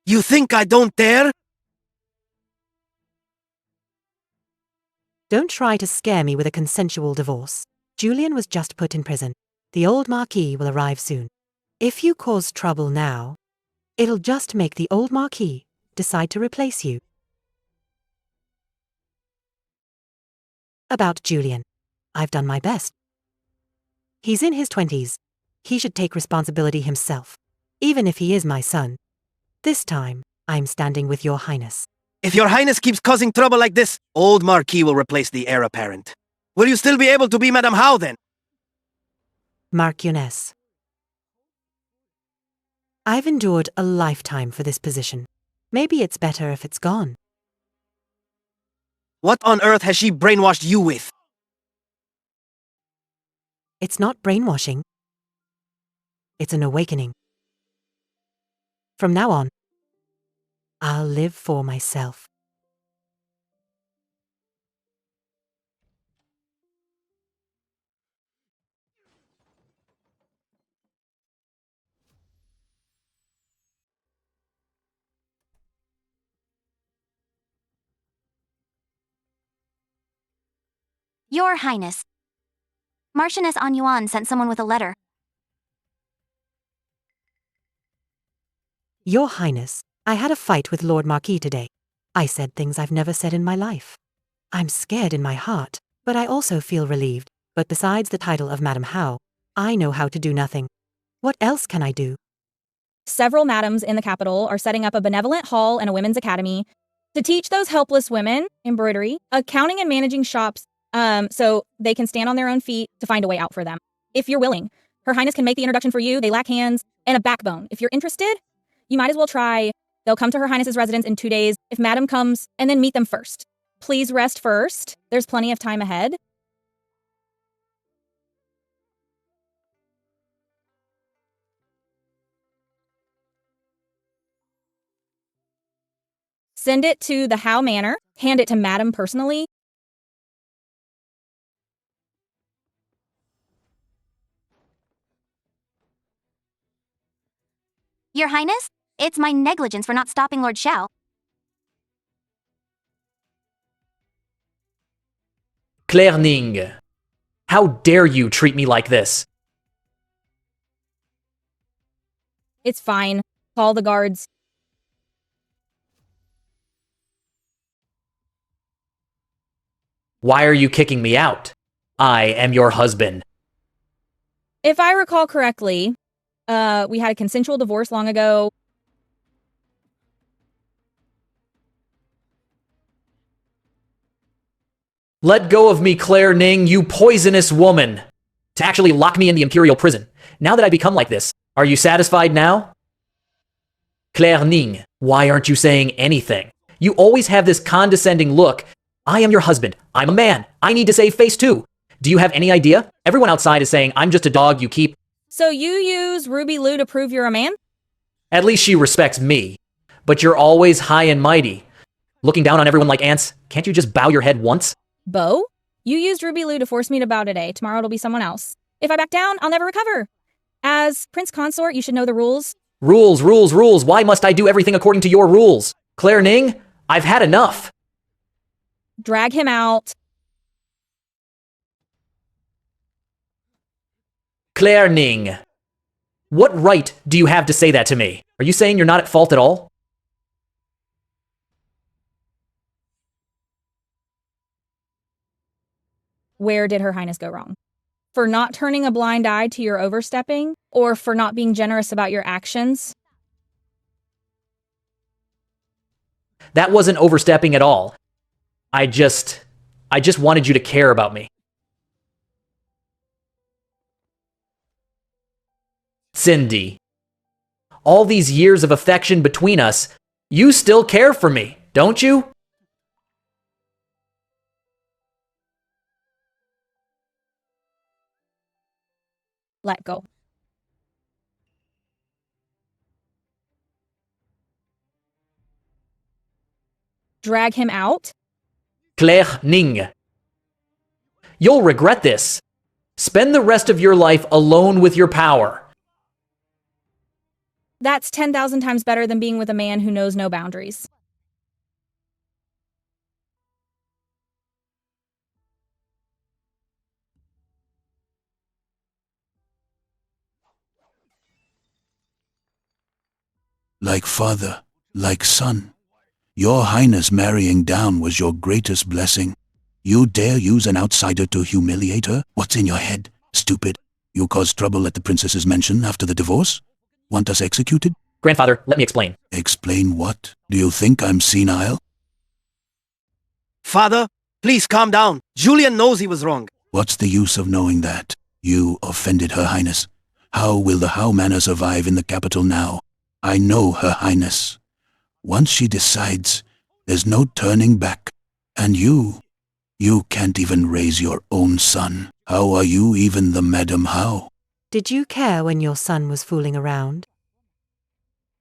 You think I don't dare? Don't try to scare me with a consensual divorce. Julian was just put in prison. The old Marquis will arrive soon. If you cause trouble now, it'll just make the old Marquis decide to replace you. About Julian, I've done my best. He's in his 20s. He should take responsibility himself, even if he is my son. This time, I'm standing with Your Highness. If Your Highness keeps causing trouble like this, old Marquis will replace the heir apparent. Will you still be able to be Madame Howe then? Marchioness. I've endured a lifetime for this position. Maybe it's better if it's gone. What on earth has she brainwashed you with? It's not brainwashing. It's an awakening. From now on, I'll live for myself. Your Highness. Marchioness An Yuan sent someone with a letter. Your Highness, I had a fight with Lord Marquis today. I said things I've never said in my life. I'm scared in my heart, but I also feel relieved. But besides the title of Madam How, I know how to do nothing. What else can I do? Several madams in the capital are setting up a benevolent hall and a women's academy to teach those helpless women embroidery, accounting, and managing shops, so they can stand on their own feet to find a way out for them. If you're willing, Her Highness can make the introduction for you. They lack hands and a backbone. If you're interested, you might as well try. They'll come to Her Highness's residence in 2 days if Madam comes, and then meet them first. Please rest first. There's plenty of time ahead. Send it to the How Manor. Hand it to Madam personally. Your Highness? It's my negligence for not stopping Lord Xiao. Claire Ning, how dare you treat me like this? It's fine. Call the guards. Why are you kicking me out? I am your husband. If I recall correctly, we had a consensual divorce long ago. Let go of me, Claire Ning, you poisonous woman! To actually lock me in the Imperial prison. Now that I become like this, are you satisfied now? Claire Ning, why aren't you saying anything? You always have this condescending look. I am your husband. I'm a man. I need to save face too. Do you have any idea? Everyone outside is saying I'm just a dog you keep. So you use Ruby Lou to prove you're a man? At least she respects me. But you're always high and mighty. Looking down on everyone like ants. Can't you just bow your head once? Bo? You used Ruby Lou to force me to bow today. Tomorrow it'll be someone else. If I back down, I'll never recover. As Prince Consort, you should know the rules. Rules, rules, rules. Why must I do everything according to your rules? Claire Ning, I've had enough. Drag him out. Claire Ning, what right do you have to say that to me? Are you saying you're not at fault at all? Where did Her Highness go wrong? For not turning a blind eye to your overstepping? Or for not being generous about your actions? That wasn't overstepping at all. I just wanted you to care about me. Cindy, all these years of affection between us, you still care for me, don't you? Let go. Drag him out? Claire Ning, you'll regret this. Spend the rest of your life alone with your power. That's 10,000 times better than being with a man who knows no boundaries. Like father, like son. Your Highness marrying down was your greatest blessing. You dare use an outsider to humiliate her? What's in your head, stupid? You caused trouble at the princess's mansion after the divorce? Want us executed? Grandfather, let me explain. Explain what? Do you think I'm senile? Father, please calm down. Julian knows he was wrong. What's the use of knowing that? You offended Her Highness. How will the How Manor survive in the capital now? I know Her Highness. Once she decides, there's no turning back. And you can't even raise your own son. How are you even the Madam How? Did you care when your son was fooling around?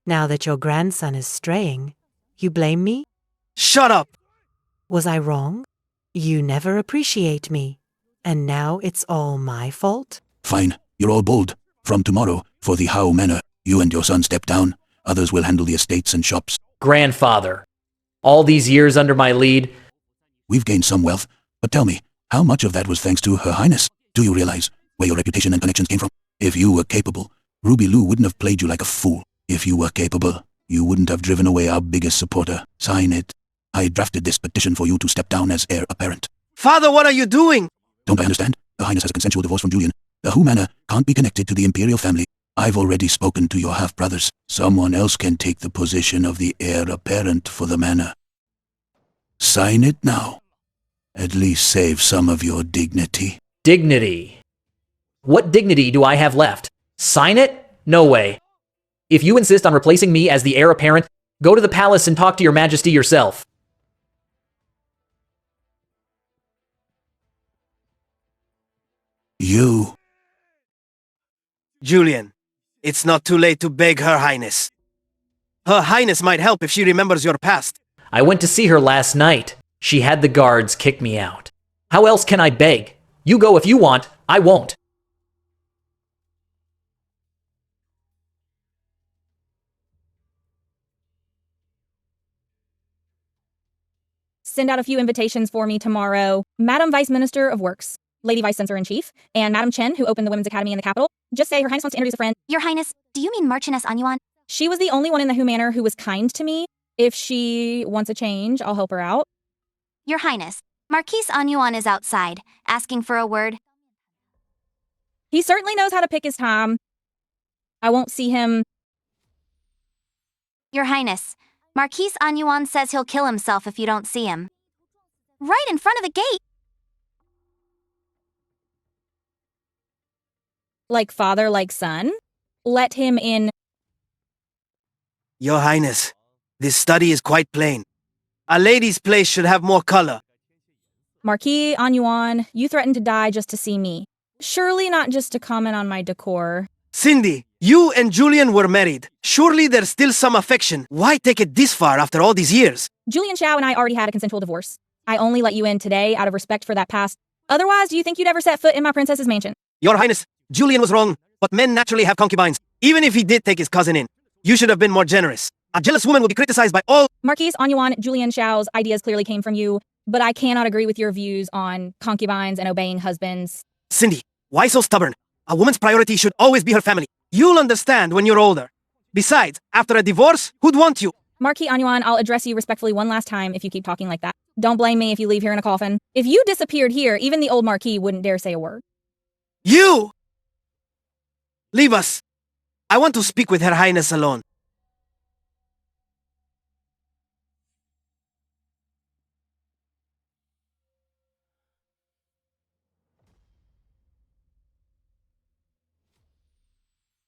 Now that your grandson is straying, you blame me? Shut up! Was I wrong? You never appreciate me. And now it's all my fault? Fine, you're all bold. From tomorrow, for the How Manor, you and your son step down. Others will handle the estates and shops. Grandfather, all these years under my lead, We've gained some wealth, but tell me, how much of that was thanks to Her Highness? Do you realize where your reputation and connections came from? If you were capable, Ruby Lou wouldn't have played you like a fool. If you were capable, you wouldn't have driven away our biggest supporter. Sign it. I drafted this petition for you to step down as heir apparent. Father, what are you doing? Don't I understand? Her Highness has a consensual divorce from Julian. The Who Manor can't be connected to the Imperial family. I've already spoken to your half-brothers. Someone else can take the position of the heir apparent for the manor. Sign it now. At least save some of your dignity. dignity. What dignity do I have left? Sign it? No way. If you insist on replacing me as the heir apparent, go to the palace and talk to your majesty yourself. You. Julian, it's not too late to beg Her Highness. Her Highness might help if she remembers your past. I went to see her last night. She had the guards kick me out. How else can I beg? You go if you want, I won't. Send out a few invitations for me tomorrow. Madam Vice Minister of Works, Lady Vice Censor-in-Chief, and Madam Chen, who opened the Women's Academy in the capital. Just say Her Highness wants to introduce a friend. Your Highness, do you mean Marchioness Anyuan? She was the only one in the Who Manor who was kind to me. If she wants a change, I'll help her out. Your Highness, Marquise Anyuan is outside, asking for a word. He certainly knows how to pick his time. I won't see him. Your Highness, Marquise Anyuan says he'll kill himself if you don't see him. Right in front of the gate! Like father, like son? Let him in. Your Highness, this study is quite plain. A lady's place should have more color. Marquis Anyuan, you threatened to die just to see me. Surely not just to comment on my decor. Cindy, you and Julian were married. Surely there's still some affection. Why take it this far after all these years? Julian Xiao and I already had a consensual divorce. I only let you in today out of respect for that past. Otherwise, do you think you'd ever set foot in my princess's mansion? Your Highness, Julian was wrong, but men naturally have concubines. Even if he did take his cousin in, you should have been more generous. A jealous woman will be criticized by all— Marquise Anyuan, Julian Xiao's ideas clearly came from you, but I cannot agree with your views on concubines and obeying husbands. Cindy, why so stubborn? A woman's priority should always be her family. You'll understand when you're older. Besides, after a divorce, who'd want you? Marquis Anyuan, I'll address you respectfully one last time if you keep talking like that. Don't blame me if you leave here in a coffin. If you disappeared here, even the old Marquis wouldn't dare say a word. You! Leave us. I want to speak with Her Highness alone.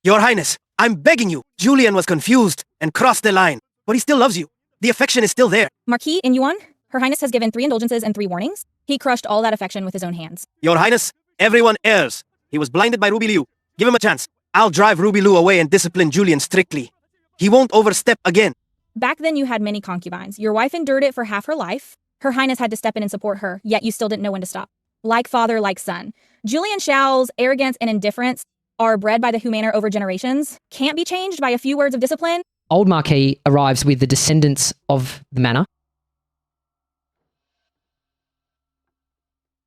Your Highness, I'm begging you. Julian was confused and crossed the line, but he still loves you. The affection is still there. Marquis Anyuan, Her Highness has given 3 indulgences and 3 warnings. He crushed all that affection with his own hands. Your Highness, everyone errs. He was blinded by Ruby Liu. Give him a chance. I'll drive Ruby Liu away and discipline Julian strictly. He won't overstep again. Back then you had many concubines. Your wife endured it for half her life. Her Highness had to step in and support her, yet you still didn't know when to stop. Like father, like son. Julian Xiao's arrogance and indifference are bred by the Who Manor over generations, can't be changed by a few words of discipline. Old Marquis arrives with the descendants of the manor.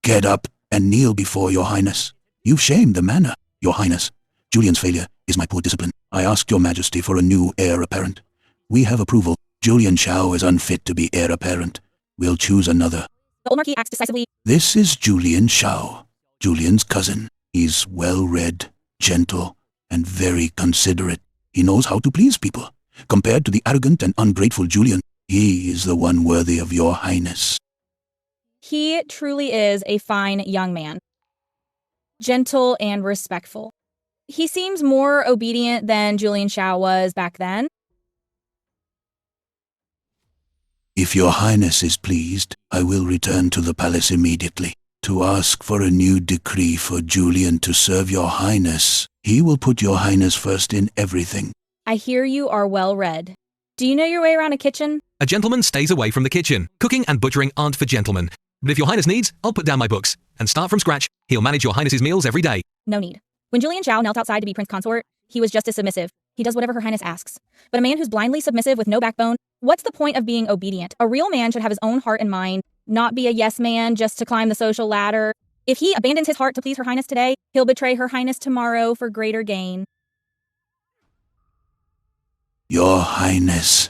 Get up and kneel before your Highness. You've shamed the manor, your Highness. Julian's failure is my poor discipline. I asked your Majesty for a new heir apparent. We have approval. Julian Xiao is unfit to be heir apparent. We'll choose another. The old Marquis acts decisively. This is Julian Xiao, Julian's cousin. He's well-read, gentle, and very considerate. He knows how to please people. Compared to the arrogant and ungrateful Julian, he is the one worthy of your Highness. He truly is a fine young man. Gentle and respectful. He seems more obedient than Julian Shao was back then. If your highness is pleased, I will return to the palace immediately to ask for a new decree for Julian to serve your highness. He will put your highness first in everything. I hear you are well read. Do you know your way around a kitchen? A gentleman stays away from the kitchen. Cooking and butchering aren't for gentlemen. But if your highness needs, I'll put down my books and start from scratch. He'll manage your highness's meals every day. No need. When Julian Shao knelt outside to be prince consort, he was just as submissive. He does whatever her highness asks. But a man who's blindly submissive with no backbone, what's the point of being obedient? A real man should have his own heart and mind, not be a yes man just to climb the social ladder. If he abandons his heart to please her highness today, he'll betray her highness tomorrow for greater gain. Your highness,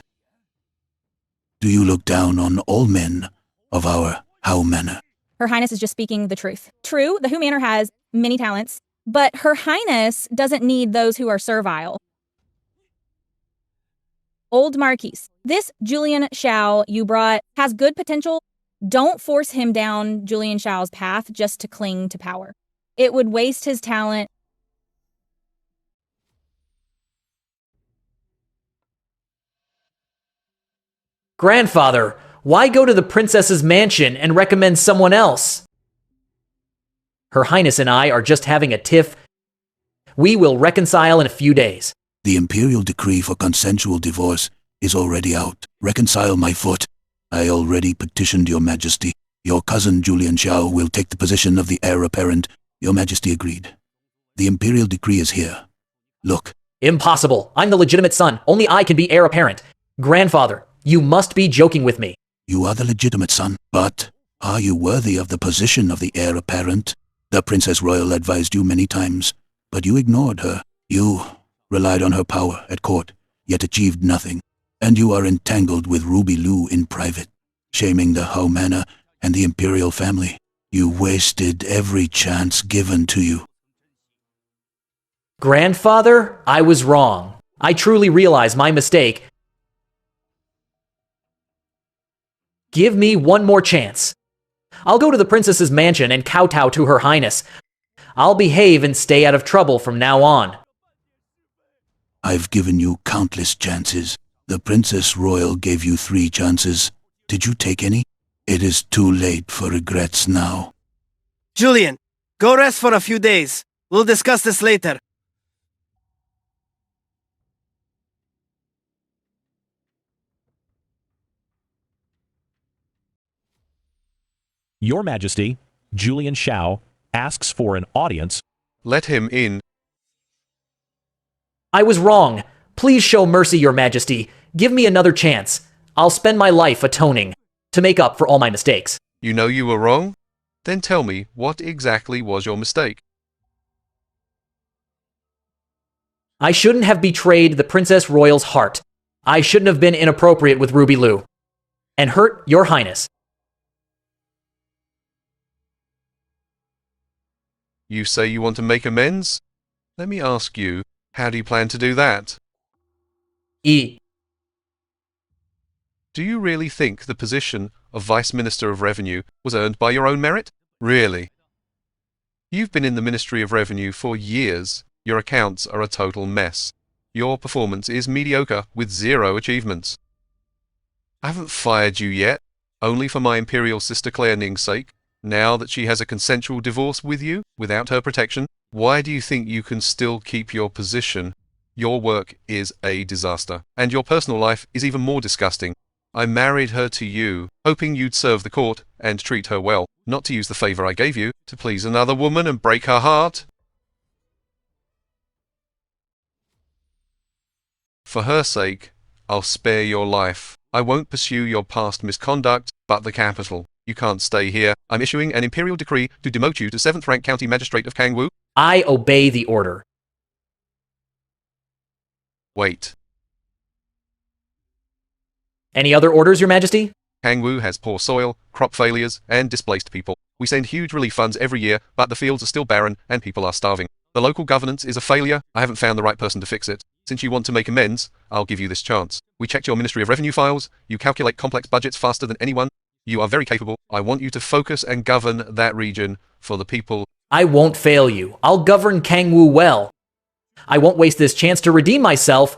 do you look down on all men of our How Manor? Her highness is just speaking the truth. True, the Who Manor has many talents, but her highness doesn't need those who are servile. Old Marquise, this Julian Shao you brought has good potential. Don't force him down Julian Shao's path just to cling to power. It would waste his talent. Grandfather, why go to the princess's mansion and recommend someone else? Her highness and I are just having a tiff. We will reconcile in a few days. The imperial decree for consensual divorce is already out. Reconcile my foot. I already petitioned your majesty. Your cousin Julian Shao will take the position of the heir apparent. Your majesty agreed. The imperial decree is here. Look. Impossible. I'm the legitimate son. Only I can be heir apparent. Grandfather, you must be joking with me. You are the legitimate son, but are you worthy of the position of the heir apparent? The Princess Royal advised you many times, but you ignored her. You relied on her power at court, yet achieved nothing. And you are entangled with Ruby Liu in private, shaming the How Manor and the imperial family. You wasted every chance given to you. Grandfather, I was wrong. I truly realize my mistake. Give me one more chance. I'll go to the princess's mansion and kowtow to her highness. I'll behave and stay out of trouble from now on. I've given you countless chances. The Princess Royal gave you 3 chances. Did you take any? It is too late for regrets now. Julian, go rest for a few days. We'll discuss this later. Your Majesty, Julian Shao, asks for an audience. Let him in. I was wrong. Please show mercy, Your Majesty. Give me another chance. I'll spend my life atoning to make up for all my mistakes. You know you were wrong? Then tell me, what exactly was your mistake? I shouldn't have betrayed the Princess Royal's heart. I shouldn't have been inappropriate with Ruby Liu and hurt Your Highness. You say you want to make amends? Let me ask you, how do you plan to do that? Do you really think the position of Vice Minister of Revenue was earned by your own merit? Really? You've been in the Ministry of Revenue for years. Your accounts are a total mess. Your performance is mediocre with 0 achievements. I haven't fired you yet, only for my imperial sister Claire Ning's sake. Now that she has a consensual divorce with you, without her protection, why do you think you can still keep your position? Your work is a disaster, and your personal life is even more disgusting. I married her to you, hoping you'd serve the court and treat her well, not to use the favor I gave you to please another woman and break her heart. For her sake, I'll spare your life. I won't pursue your past misconduct, but the capital. You can't stay here. I'm issuing an imperial decree to demote you to 7th rank county magistrate of Kangwu. I obey the order. Wait. Any other orders, Your Majesty? Kangwu has poor soil, crop failures, and displaced people. We send huge relief funds every year, but the fields are still barren and people are starving. The local governance is a failure. I haven't found the right person to fix it. Since you want to make amends, I'll give you this chance. We checked your Ministry of Revenue files. You calculate complex budgets faster than anyone. You are very capable. I want you to focus and govern that region for the people. I won't fail you. I'll govern Kangwu well. I won't waste this chance to redeem myself.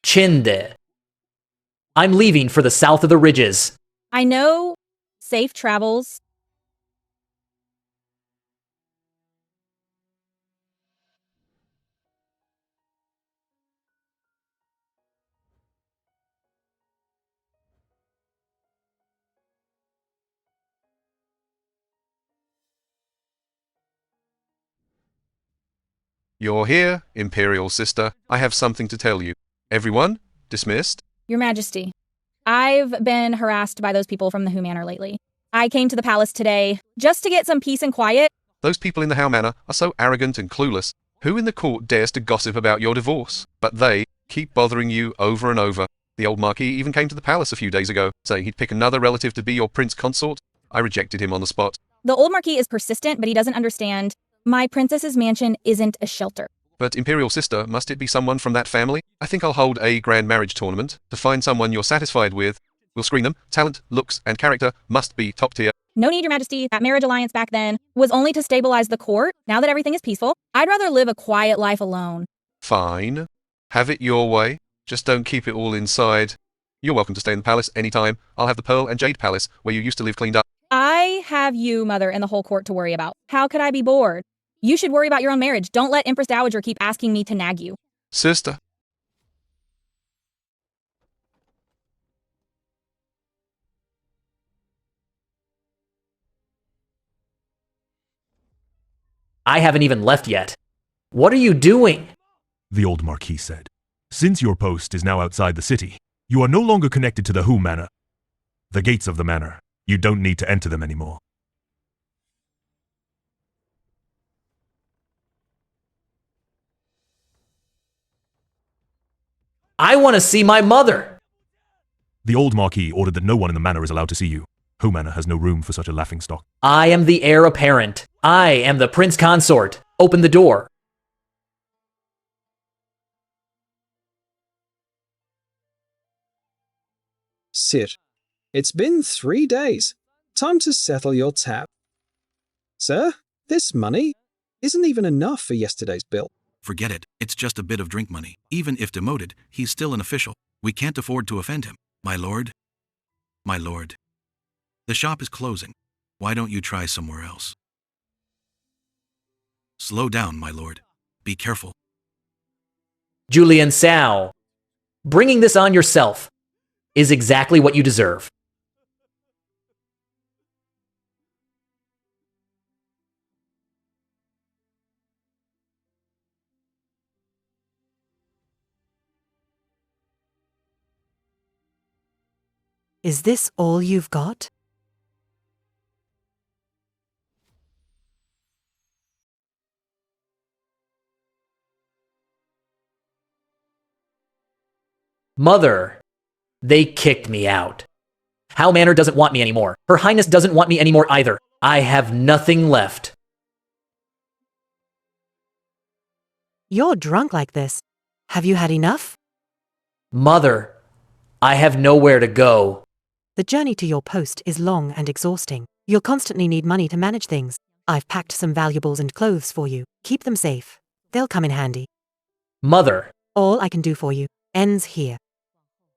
Chinde. I'm leaving for the south of the ridges. I know. Safe travels. You're here, Imperial Sister. I have something to tell you. Everyone, dismissed? Your Majesty, I've been harassed by those people from the Who Manor lately. I came to the palace today just to get some peace and quiet. Those people in the How Manor are so arrogant and clueless. Who in the court dares to gossip about your divorce? But they keep bothering you over and over. The old Marquis even came to the palace a few days ago, saying he'd pick another relative to be your prince consort. I rejected him on the spot. The old Marquis is persistent, but he doesn't understand. My princess's mansion isn't a shelter. But Imperial Sister, must it be someone from that family? I think I'll hold a grand marriage tournament to find someone you're satisfied with. We'll screen them. Talent, looks, and character must be top tier. No need, Your Majesty. That marriage alliance back then was only to stabilize the court. Now that everything is peaceful, I'd rather live a quiet life alone. Fine. Have it your way. Just don't keep it all inside. You're welcome to stay in the palace anytime. I'll have the Pearl and Jade Palace, where you used to live, cleaned up. I have you, Mother, and the whole court to worry about. How could I be bored? You should worry about your own marriage. Don't let Empress Dowager keep asking me to nag you. Sister. I haven't even left yet. What are you doing? The old Marquis said. Since your post is now outside the city, you are no longer connected to the Who Manor. The gates of the manor. You don't need to enter them anymore. I want to see my mother. The old Marquis ordered that no one in the manor is allowed to see you. Who Manor has no room for such a laughingstock. I am the heir apparent. I am the prince consort. Open the door. Sir, it's been 3 days. Time to settle your tab. Sir, this money isn't even enough for yesterday's bill. Forget it. It's just a bit of drink money. Even if demoted, he's still an official. We can't afford to offend him. My lord? My lord. The shop is closing. Why don't you try somewhere else? Slow down, my lord. Be careful. Julian Sao, bringing this on yourself is exactly what you deserve. Is this all you've got? Mother, they kicked me out. How Manor doesn't want me anymore. Her Highness doesn't want me anymore either. I have nothing left. You're drunk like this. Have you had enough? Mother, I have nowhere to go. The journey to your post is long and exhausting. You'll constantly need money to manage things. I've packed some valuables and clothes for you. Keep them safe. They'll come in handy. Mother. All I can do for you ends here.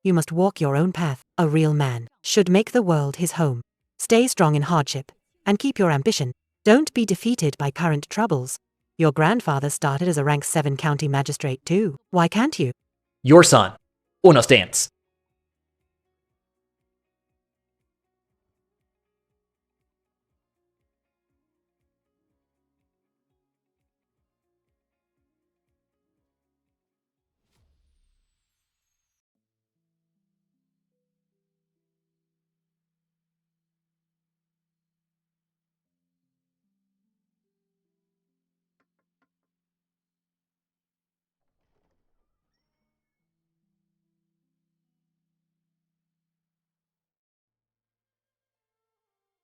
You must walk your own path. A real man should make the world his home. Stay strong in hardship and keep your ambition. Don't be defeated by current troubles. Your grandfather started as a rank 7 county magistrate too. Why can't you? Your son. Unos dance.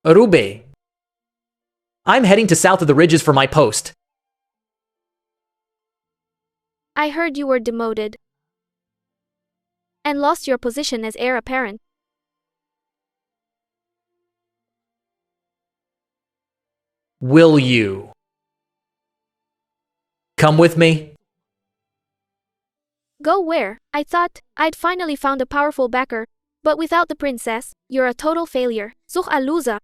Rube, I'm heading to south of the ridges for my post. I heard you were demoted and lost your position as heir apparent. Will you come with me? Go where? I thought I'd finally found a powerful backer, but without the princess, you're a total failure. Such a loser.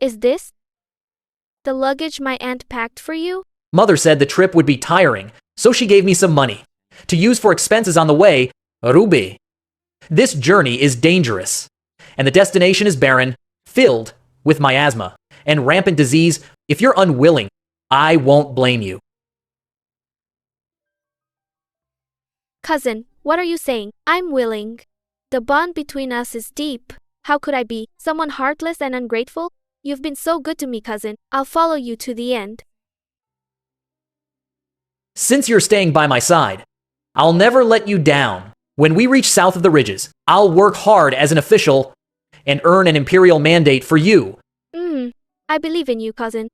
Is this the luggage my aunt packed for you? Mother said the trip would be tiring, so she gave me some money to use for expenses on the way, Ruby. This journey is dangerous, and the destination is barren, filled with miasma and rampant disease. If you're unwilling, I won't blame you. Cousin, what are you saying? I'm willing. The bond between us is deep. How could I be someone heartless and ungrateful? You've been so good to me, cousin. I'll follow you to the end. Since you're staying by my side, I'll never let you down. When we reach south of the ridges, I'll work hard as an official and earn an imperial mandate for you. I believe in you, cousin.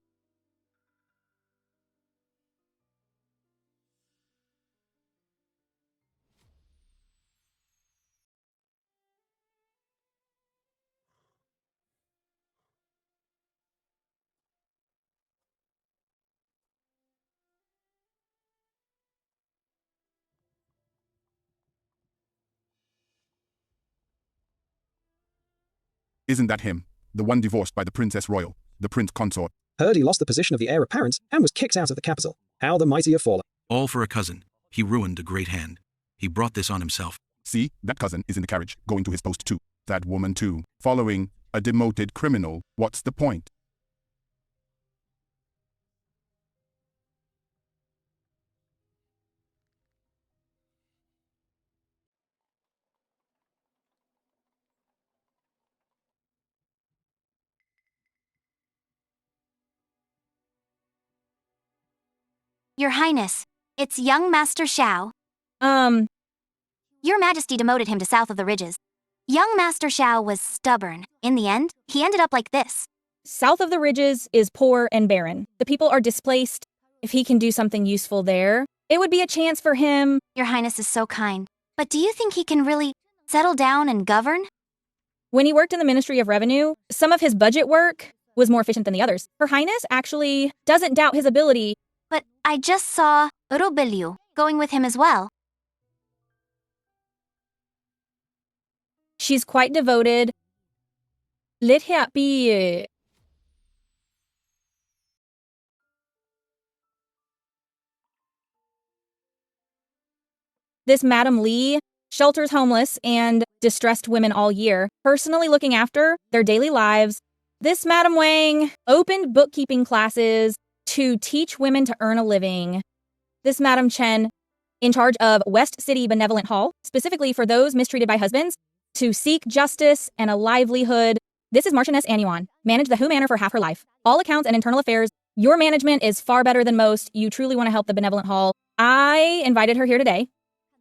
Isn't that him? The one divorced by the Princess Royal, the Prince Consort. Heard he lost the position of the heir apparent and was kicked out of the capital. How the mighty have fallen. All for a cousin. He ruined a great hand. He brought this on himself. See, that cousin is in the carriage, going to his post too. That woman too, following a demoted criminal. What's the point? Your Highness, it's young Master Shao. Your Majesty demoted him to south of the ridges. Young Master Shao was stubborn. In the end, he ended up like this. South of the ridges is poor and barren. The people are displaced. If he can do something useful there, it would be a chance for him. Your Highness is so kind. But do you think he can really settle down and govern? When he worked in the Ministry of Revenue, some of his budget work was more efficient than the others. Her Highness actually doesn't doubt his ability. But I just saw Robeliu going with him as well. She's quite devoted. Let her be. This Madam Lee shelters homeless and distressed women all year, personally looking after their daily lives. This Madam Wang opened bookkeeping classes to teach women to earn a living. This Madam Chen, in charge of West City Benevolent Hall, specifically for those mistreated by husbands, to seek justice and a livelihood. This is Marchioness Anyuan, managed the Hu Manor for half her life. All accounts and internal affairs. Your management is far better than most. You truly want to help the Benevolent Hall. I invited her here today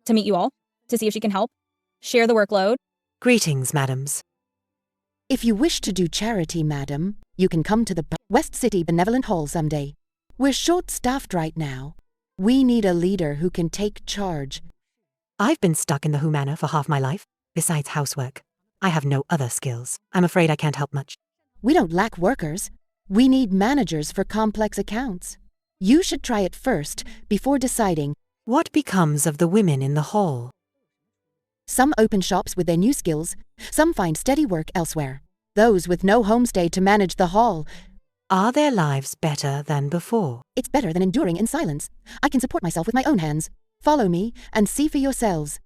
to meet you all, to see if she can help, share the workload. Greetings, madams. If you wish to do charity, madam, you can come to the West City Benevolent Hall someday. We're short-staffed right now. We need a leader who can take charge. I've been stuck in the Hu Manor for half my life. Besides housework, I have no other skills. I'm afraid I can't help much. We don't lack workers. We need managers for complex accounts. You should try it first before deciding. What becomes of the women in the hall? Some open shops with their new skills. Some find steady work elsewhere. Those with no homestay to manage the hall. Are their lives better than before? It's better than enduring in silence. I can support myself with my own hands. Follow me and see for yourselves.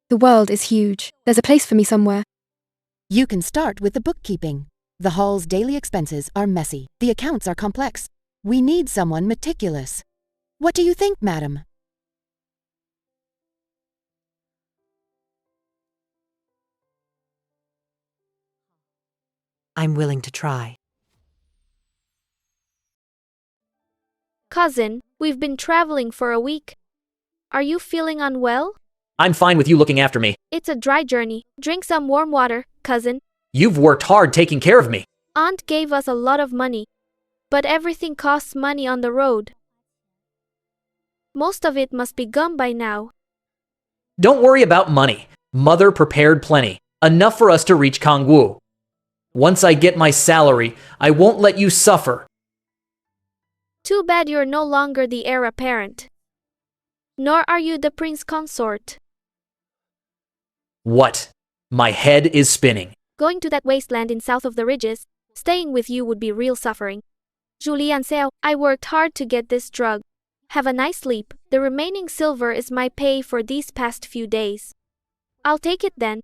The world is huge. There's a place for me somewhere. You can start with the bookkeeping. The hall's daily expenses are messy. The accounts are complex. We need someone meticulous. What do you think, madam? I'm willing to try. Cousin, we've been traveling for a week. Are you feeling unwell? I'm fine with you looking after me. It's a dry journey. Drink some warm water, cousin. You've worked hard taking care of me. Aunt gave us a lot of money. But everything costs money on the road. Most of it must be gone by now. Don't worry about money. Mother prepared plenty. Enough for us to reach Kangwu. Once I get my salary, I won't let you suffer. Too bad you're no longer the heir apparent. Nor are you the prince consort. What? My head is spinning. Going to that wasteland in south of the ridges, staying with you would be real suffering. Julie and Seo, I worked hard to get this drug. Have a nice sleep. The remaining silver is my pay for these past few days. I'll take it then.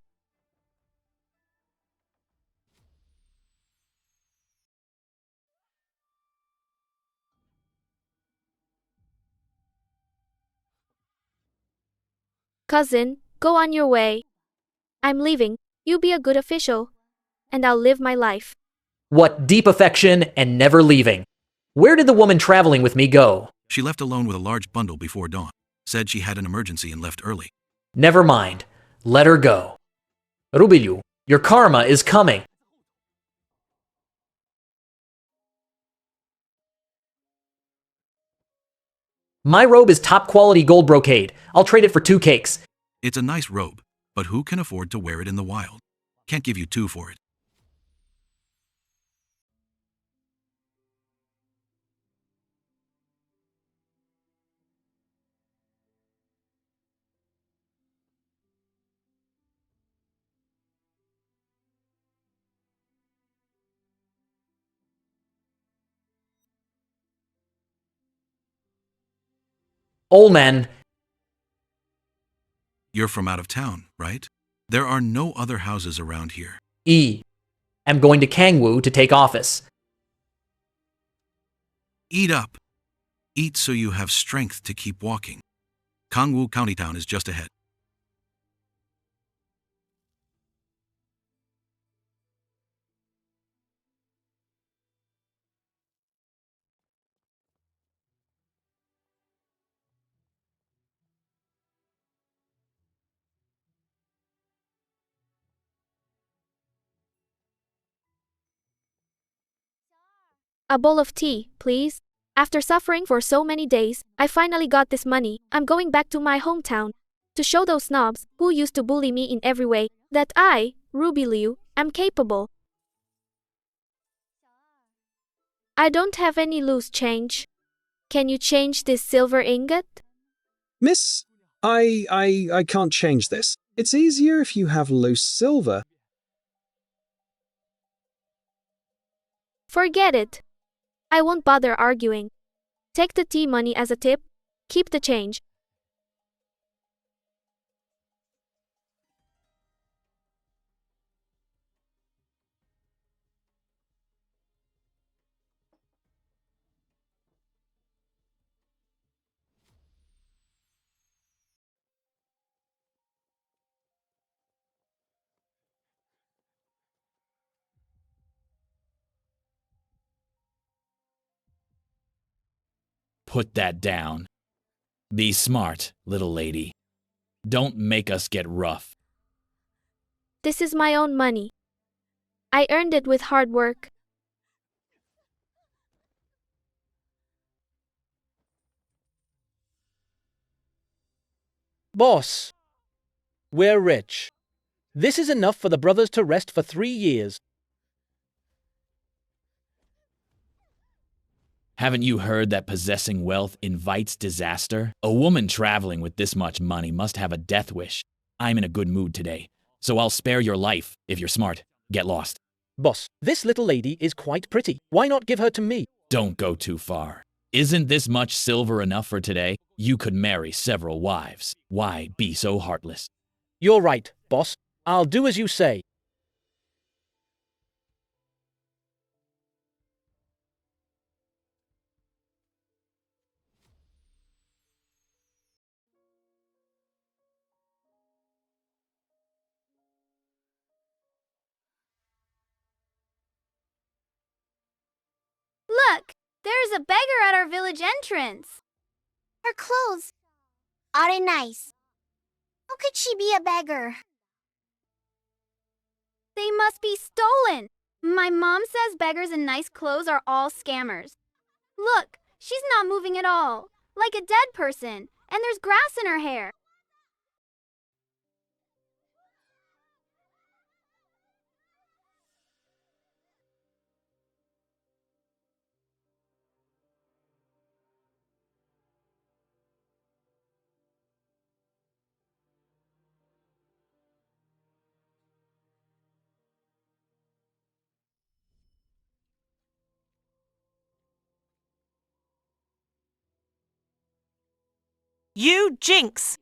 Cousin, go on your way. I'm leaving. You be a good official. And I'll live my life. What deep affection and never leaving. Where did the woman traveling with me go? She left alone with a large bundle before dawn. Said she had an emergency and left early. Never mind. Let her go. Rubilu, your karma is coming. My robe is top quality gold brocade. I'll trade it for 2 cakes. It's a nice robe, but who can afford to wear it in the wild? Can't give you 2 for it. Old man. You're from out of town, right? There are no other houses around here. I'm going to Kangwu to take office. Eat up. Eat so you have strength to keep walking. Kangwu County Town is just ahead. A bowl of tea, please. After suffering for so many days, I finally got this money. I'm going back to my hometown to show those snobs who used to bully me in every way that I, Ruby Liu, am capable. I don't have any loose change. Can you change this silver ingot? Miss, I can't change this. It's easier if you have loose silver. Forget it. I won't bother arguing. Take the tea money as a tip. Keep the change. Put that down. Be smart, little lady. Don't make us get rough. This is my own money. I earned it with hard work. Boss, we're rich. This is enough for the brothers to rest for 3 years. Haven't you heard that possessing wealth invites disaster? A woman traveling with this much money must have a death wish. I'm in a good mood today, so I'll spare your life. If you're smart, get lost. Boss, this little lady is quite pretty. Why not give her to me? Don't go too far. Isn't this much silver enough for today? You could marry several wives. Why be so heartless? You're right, boss. I'll do as you say. Look! There's a beggar at our village entrance. Her clothes aren't nice. How could she be a beggar? They must be stolen. My mom says beggars in nice clothes are all scammers. Look, she's not moving at all, like a dead person, and there's grass in her hair. You jinx!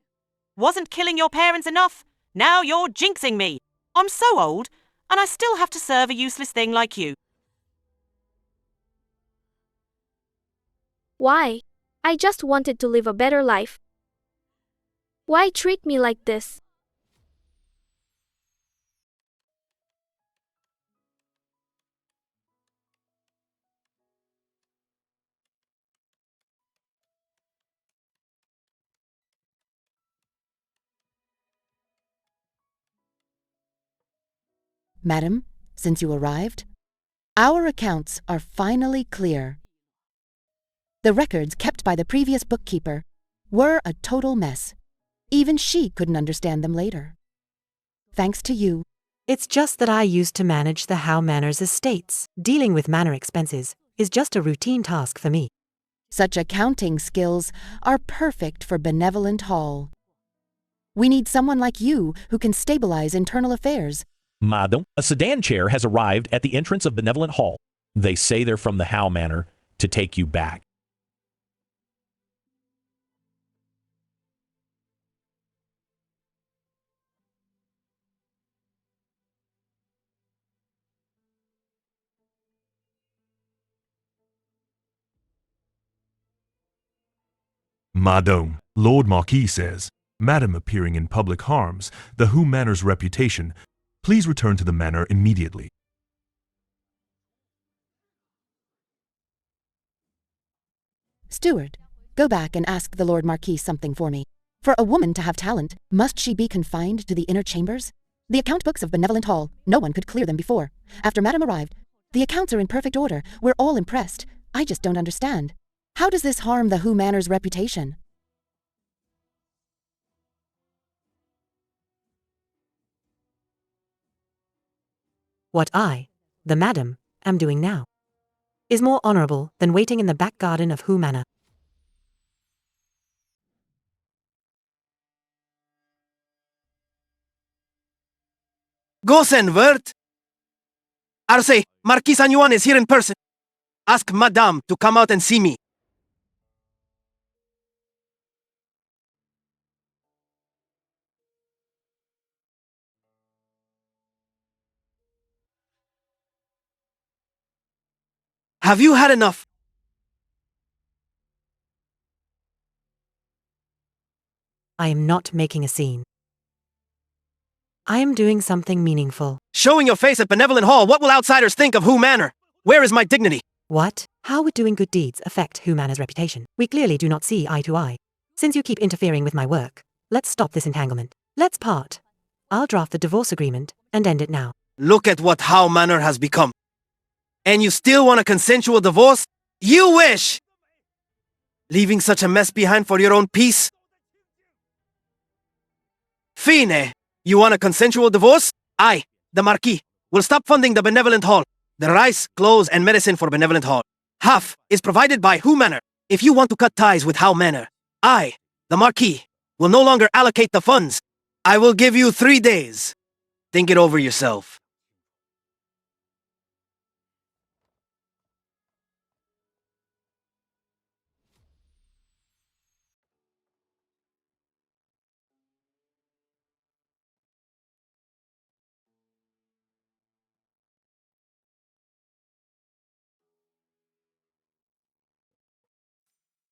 Wasn't killing your parents enough? Now you're jinxing me. I'm so old, and I still have to serve a useless thing like you. Why? I just wanted to live a better life. Why treat me like this? Madam, since you arrived, our accounts are finally clear. The records kept by the previous bookkeeper were a total mess. Even she couldn't understand them later. Thanks to you. It's just that I used to manage the Howe Manor's estates. Dealing with manor expenses is just a routine task for me. Such accounting skills are perfect for Benevolent Hall. We need someone like you who can stabilize internal affairs. Madam, a sedan chair has arrived at the entrance of Benevolent Hall. They say they're from the Howe Manor to take you back. Madame, Lord Marquis says, Madam appearing in public harms the Howe Manor's reputation. Please return to the manor immediately. Steward, go back and ask the Lord Marquis something for me. For a woman to have talent, must she be confined to the inner chambers? The account books of Benevolent Hall, no one could clear them before. After Madam arrived, the accounts are in perfect order. We're all impressed. I just don't understand. How does this harm the Howe Manor's reputation? What I, the madam, am doing now is more honorable than waiting in the back garden of Howe Manor. Gosen, Wert! Arce, Marquis San Juan is here in person. Ask Madame to come out and see me. Have you had enough? I am not making a scene. I am doing something meaningful. Showing your face at Benevolent Hall, what will outsiders think of Howe Manor? Where is my dignity? What? How would doing good deeds affect Howe Manor's reputation? We clearly do not see eye to eye. Since you keep interfering with my work, let's stop this entanglement. Let's part. I'll draft the divorce agreement and end it now. Look at what Howe Manor has become. And you still want a consensual divorce? You wish! Leaving such a mess behind for your own peace? Fine! You want a consensual divorce? I, the Marquis, will stop funding the Benevolent Hall. The rice, clothes, and medicine for Benevolent Hall. Half is provided by Howe Manor. If you want to cut ties with Howe Manor, I, the Marquis, will no longer allocate the funds. I will give you 3 days. Think it over yourself.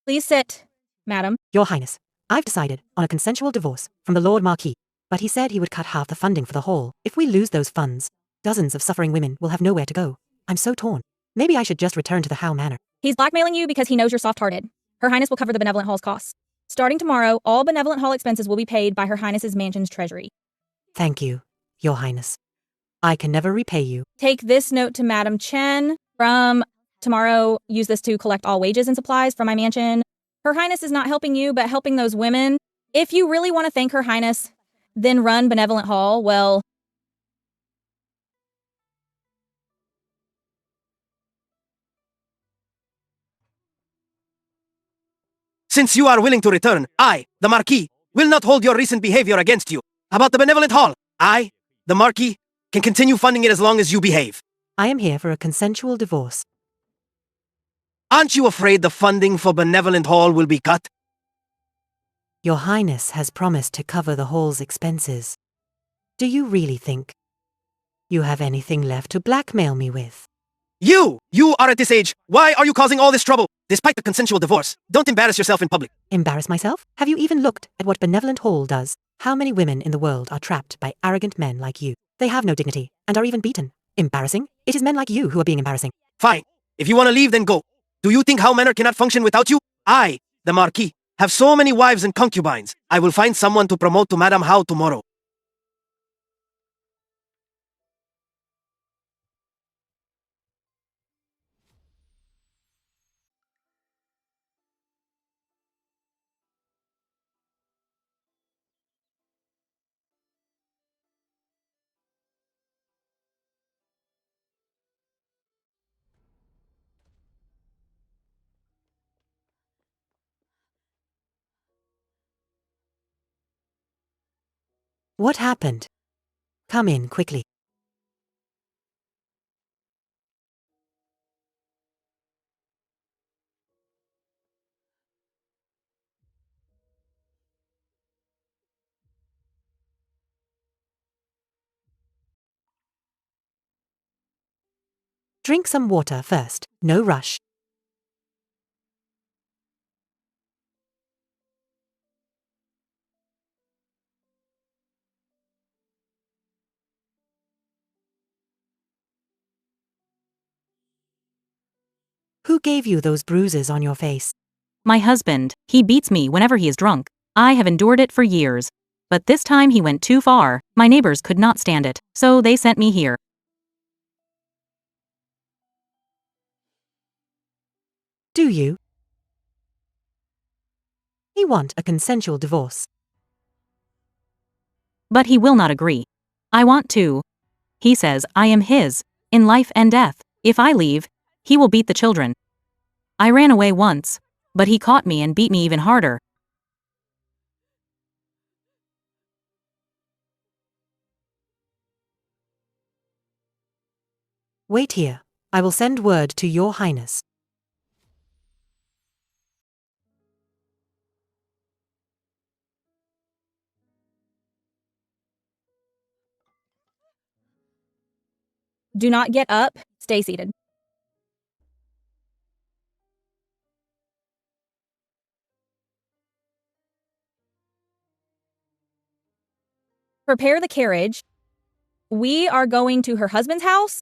Please sit, madam. Your Highness, I've decided on a consensual divorce from the Lord Marquis, but he said he would cut half the funding for the hall. If we lose those funds, dozens of suffering women will have nowhere to go. I'm so torn. Maybe I should just return to the Howe Manor. He's blackmailing you because he knows you're soft-hearted. Her Highness will cover the Benevolent Hall's costs. Starting tomorrow, all Benevolent Hall expenses will be paid by Her Highness's mansion's treasury. Thank you, Your Highness. I can never repay you. Take this note to Madam Chen. From tomorrow, use this to collect all wages and supplies from my mansion. Her Highness is not helping you, but helping those women. If you really want to thank Her Highness, then run Benevolent Hall, well... Since you are willing to return, I, the Marquis, will not hold your recent behavior against you. About the Benevolent Hall, I, the Marquis, can continue funding it as long as you behave. I am here for a consensual divorce. Aren't you afraid the funding for Benevolent Hall will be cut? Your Highness has promised to cover the hall's expenses. Do you really think you have anything left to blackmail me with? You are at this age. Why are you causing all this trouble? Despite the consensual divorce, don't embarrass yourself in public. Embarrass myself? Have you even looked at what Benevolent Hall does? How many women in the world are trapped by arrogant men like you? They have no dignity and are even beaten. Embarrassing? It is men like you who are being embarrassing. Fine. If you want to leave, then go. Do you think How Manor cannot function without you? I, the Marquis, have so many wives and concubines. I will find someone to promote to Madame How tomorrow. What happened? Come in quickly. Drink some water first. No rush. Who gave you those bruises on your face? My husband. He beats me whenever he is drunk. I have endured it for years. But this time he went too far. My neighbors could not stand it, so they sent me here. Do you? You want a consensual divorce. But he will not agree. I want to. He says I am his, in life and death. If I leave, he will beat the children. I ran away once, but he caught me and beat me even harder. Wait here. I will send word to Your Highness. Do not get up. Stay seated. Prepare the carriage. We are going to her husband's house.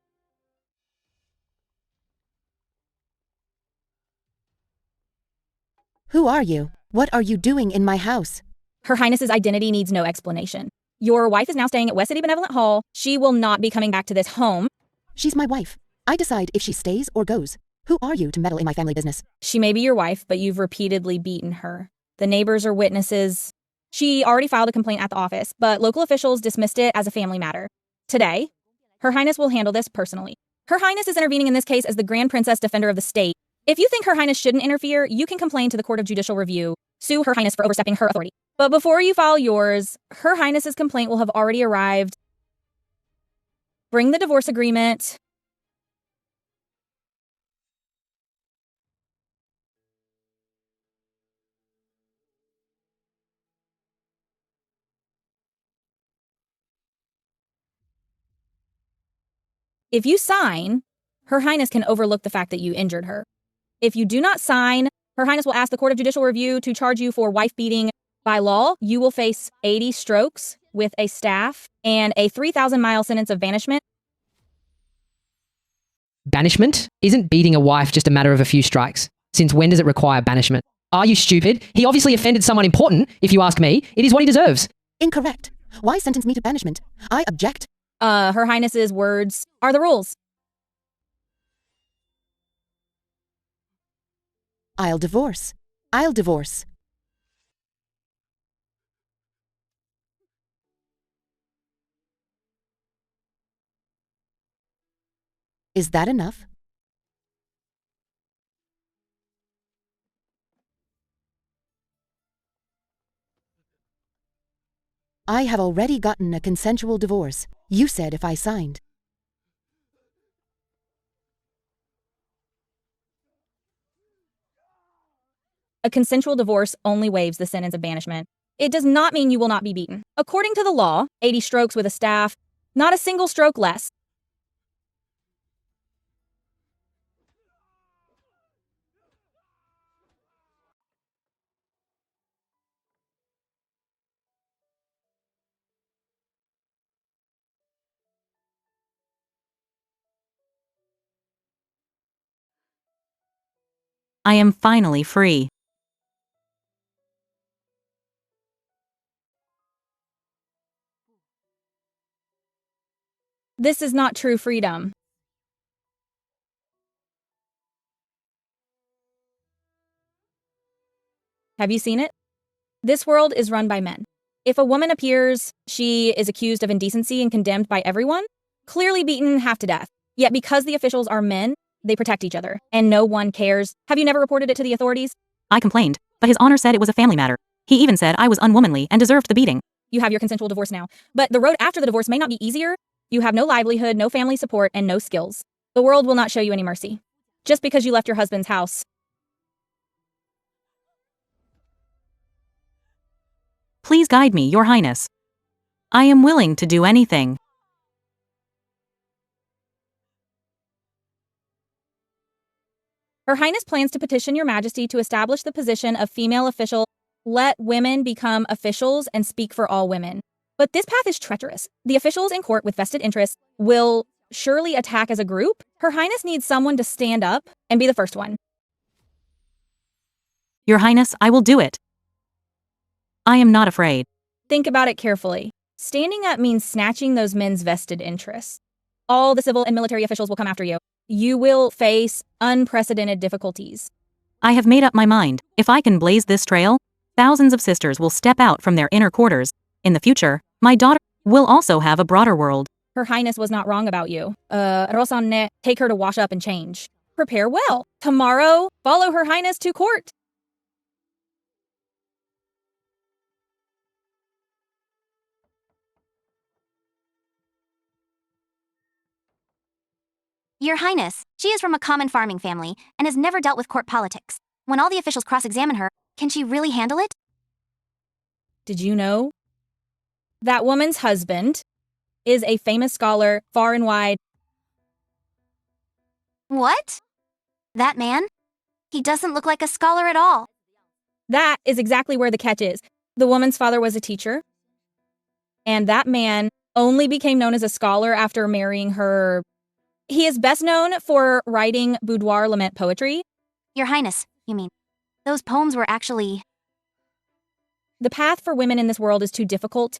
Who are you? What are you doing in my house? Her Highness's identity needs no explanation. Your wife is now staying at West City Benevolent Hall. She will not be coming back to this home. She's my wife. I decide if she stays or goes. Who are you to meddle in my family business? She may be your wife, but you've repeatedly beaten her. The neighbors are witnesses. She already filed a complaint at the office, but local officials dismissed it as a family matter. Today, Her Highness will handle this personally. Her Highness is intervening in this case as the Grand Princess Defender of the State. If you think Her Highness shouldn't interfere, you can complain to the Court of Judicial Review. Sue Her Highness for overstepping her authority. But before you file yours, Her Highness's complaint will have already arrived. Bring the divorce agreement. If you sign, Her Highness can overlook the fact that you injured her. If you do not sign, Her Highness will ask the Court of Judicial Review to charge you for wife beating. By law, you will face 80 strokes with a staff and a 3,000-mile sentence of banishment. Banishment? Isn't beating a wife just a matter of a few strikes? Since when does it require banishment? Are you stupid? He obviously offended someone important, if you ask me. It is what he deserves. Incorrect. Why sentence me to banishment? I object. Her Highness's words are the rules. I'll divorce. I'll divorce. Is that enough? I have already gotten a consensual divorce. You said if I signed. A consensual divorce only waives the sentence of banishment. It does not mean you will not be beaten. According to the law, 80 strokes with a staff, not a single stroke less. I am finally free. This is not true freedom. Have you seen it? This world is run by men. If a woman appears, she is accused of indecency and condemned by everyone, clearly beaten half to death. Yet because the officials are men, they protect each other, and no one cares. Have you never reported it to the authorities? I complained, but his honor said it was a family matter. He even said I was unwomanly and deserved the beating. You have your consensual divorce now, but the road after the divorce may not be easier. You have no livelihood, no family support, and no skills. The world will not show you any mercy. Just because you left your husband's house. Please guide me, Your Highness. I am willing to do anything. Her Highness plans to petition Your Majesty to establish the position of female official. Let women become officials and speak for all women. But this path is treacherous. The officials in court with vested interests will surely attack as a group. Her Highness needs someone to stand up and be the first one. Your Highness, I will do it. I am not afraid. Think about it carefully. Standing up means snatching those men's vested interests. All the civil and military officials will come after you. You will face unprecedented difficulties. I have made up my mind. If I can blaze this trail, thousands of sisters will step out from their inner quarters. In the future, my daughter will also have a broader world. Her Highness was not wrong about you. Rosanne, take her to wash up and change. Prepare well. Tomorrow, follow Her Highness to court. Your Highness, she is from a common farming family and has never dealt with court politics. When all the officials cross-examine her, can she really handle it? Did you know? That woman's husband is a famous scholar far and wide. What? That man? He doesn't look like a scholar at all. That is exactly where the catch is. The woman's father was a teacher, and that man only became known as a scholar after marrying her. He is best known for writing boudoir lament poetry. Your Highness, you mean, those poems were actually... The path for women in this world is too difficult.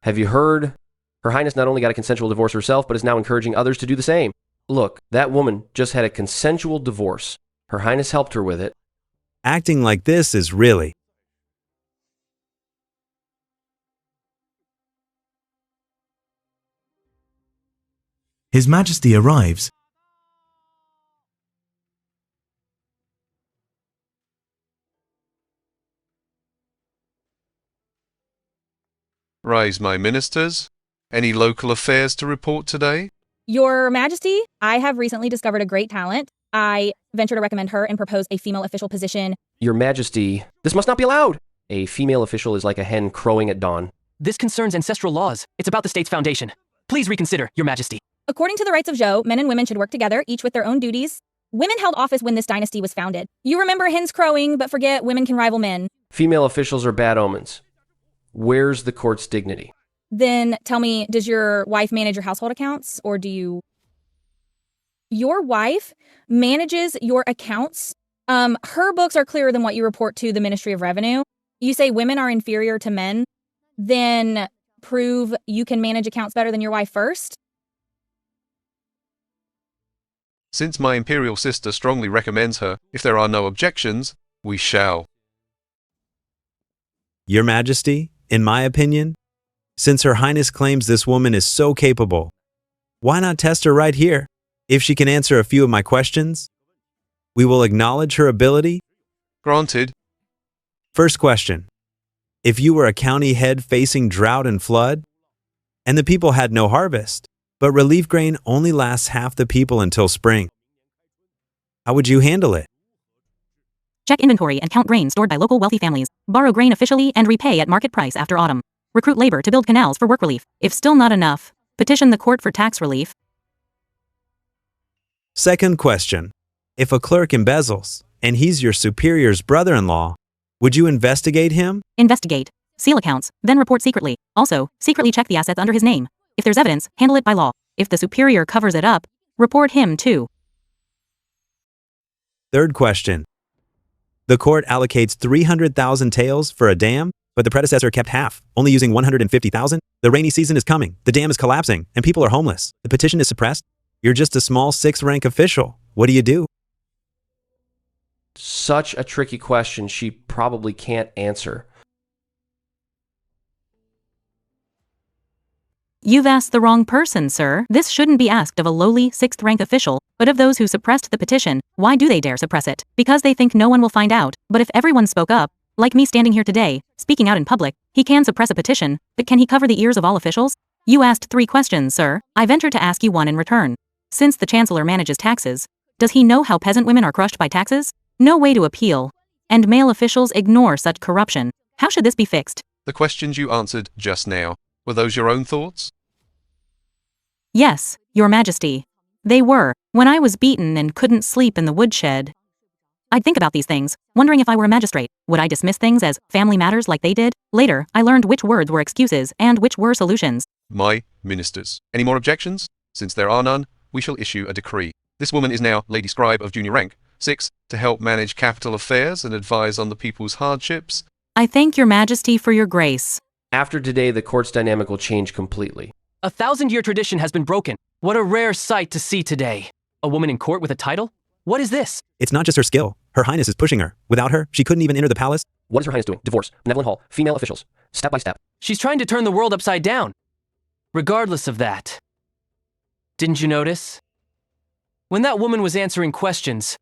Have you heard? Her Highness not only got a consensual divorce herself, but is now encouraging others to do the same. Look, that woman just had a consensual divorce. Her Highness helped her with it. Acting like this is really... His Majesty arrives. Rise, my ministers. Any local affairs to report today? Your Majesty, I have recently discovered a great talent. I venture to recommend her and propose a female official position. Your Majesty, this must not be allowed. A female official is like a hen crowing at dawn. This concerns ancestral laws. It's about the state's foundation. Please reconsider, Your Majesty. According to the rights of Zhou, men and women should work together, each with their own duties. Women held office when this dynasty was founded. You remember hens crowing, but forget women can rival men. Female officials are bad omens. Where's the court's dignity? Then tell me, does your wife manage your household accounts, or do you... Your wife manages your accounts? Her books are clearer than what you report to the Ministry of Revenue. You say women are inferior to men, then prove you can manage accounts better than your wife first? Since my imperial sister strongly recommends her, if there are no objections, we shall. Your Majesty, in my opinion, since Her Highness claims this woman is so capable, why not test her right here? If she can answer a few of my questions, we will acknowledge her ability. Granted. First question. If you were a county head facing drought and flood, and the people had no harvest, but relief grain only lasts half the people until spring, how would you handle it? Check inventory and count grain stored by local wealthy families. Borrow grain officially and repay at market price after autumn. Recruit labor to build canals for work relief. If still not enough, petition the court for tax relief. Second question. If a clerk embezzles, and he's your superior's brother-in-law, would you investigate him? Investigate. Seal accounts, then report secretly. Also, secretly check the assets under his name. If there's evidence, handle it by law. If the superior covers it up, report him too. Third question. The court allocates 300,000 taels for a dam, but the predecessor kept half, only using 150,000. The rainy season is coming, the dam is collapsing, and people are homeless. The petition is suppressed. You're just a small 6th-rank official. What do you do? Such a tricky question she probably can't answer. You've asked the wrong person, sir. This shouldn't be asked of a lowly 6th-rank official, but of those who suppressed the petition. Why do they dare suppress it? Because they think no one will find out. But if everyone spoke up, like me standing here today, speaking out in public, he can suppress a petition, but can he cover the ears of all officials? You asked 3 questions, sir. I venture to ask you one in return. Since the Chancellor manages taxes, does he know how peasant women are crushed by taxes? No way to appeal. And male officials ignore such corruption. How should this be fixed? The questions you answered just now, were those your own thoughts? Yes, Your Majesty. They were. When I was beaten and couldn't sleep in the woodshed, I'd think about these things, wondering if I were a magistrate, would I dismiss things as family matters like they did? Later, I learned which words were excuses and which were solutions. My ministers. Any more objections? Since there are none, we shall issue a decree. This woman is now Lady Scribe of junior rank. 6, to help manage capital affairs and advise on the people's hardships. I thank Your Majesty for your grace. After today, the court's dynamic will change completely. A 1,000-year tradition has been broken. What a rare sight to see today. A woman in court with a title? What is this? It's not just her skill. Her Highness is pushing her. Without her, she couldn't even enter the palace. What is Her Highness doing? Divorce, benevolent hall, female officials. Step by step. She's trying to turn the world upside down. Regardless of that. Didn't you notice? When that woman was answering questions,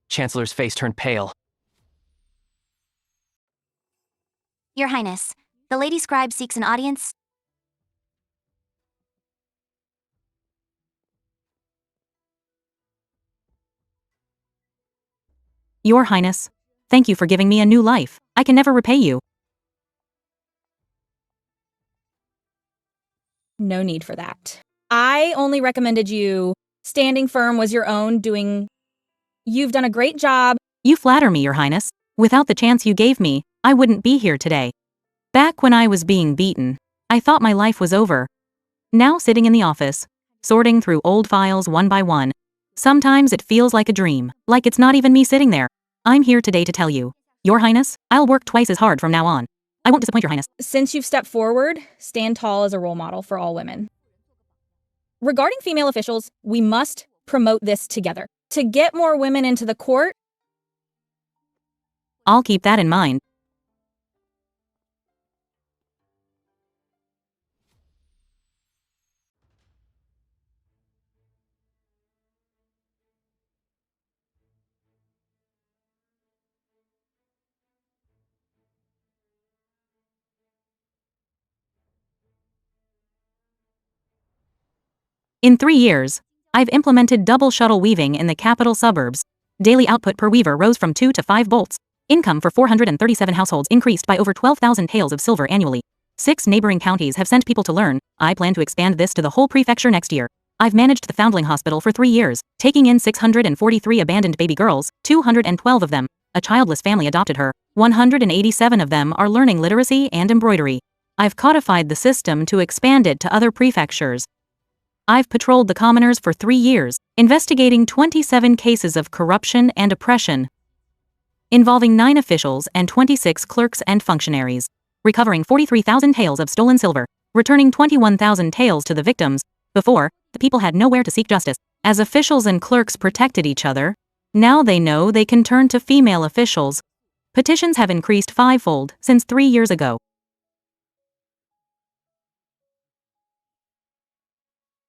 Chancellor's face turned pale. Your Highness, the Lady Scribe seeks an audience. Your Highness, thank you for giving me a new life. I can never repay you. No need for that. I only recommended you. Standing firm was your own doing. You've done a great job. You flatter me, Your Highness. Without the chance you gave me, I wouldn't be here today. Back when I was being beaten, I thought my life was over. Now sitting in the office, sorting through old files one by one, sometimes it feels like a dream, like it's not even me sitting there. I'm here today to tell you, Your Highness, I'll work twice as hard from now on. I won't disappoint Your Highness. Since you've stepped forward, stand tall as a role model for all women. Regarding female officials, we must promote this together. To get more women into the court, I'll keep that in mind. In 3 years, I've implemented double shuttle weaving in the capital suburbs. Daily output per weaver rose from 2 to 5 bolts. Income for 437 households increased by over 12,000 taels of silver annually. 6 neighboring counties have sent people to learn. I plan to expand this to the whole prefecture next year. I've managed the Foundling Hospital for 3 years, taking in 643 abandoned baby girls, 212 of them. A childless family adopted her. 187 of them are learning literacy and embroidery. I've codified the system to expand it to other prefectures. I've patrolled the commoners for 3 years, investigating 27 cases of corruption and oppression, involving 9 officials and 26 clerks and functionaries, recovering 43,000 taels of stolen silver, returning 21,000 taels to the victims. Before, the people had nowhere to seek justice. As officials and clerks protected each other, now they know they can turn to female officials. Petitions have increased 5-fold since 3 years ago.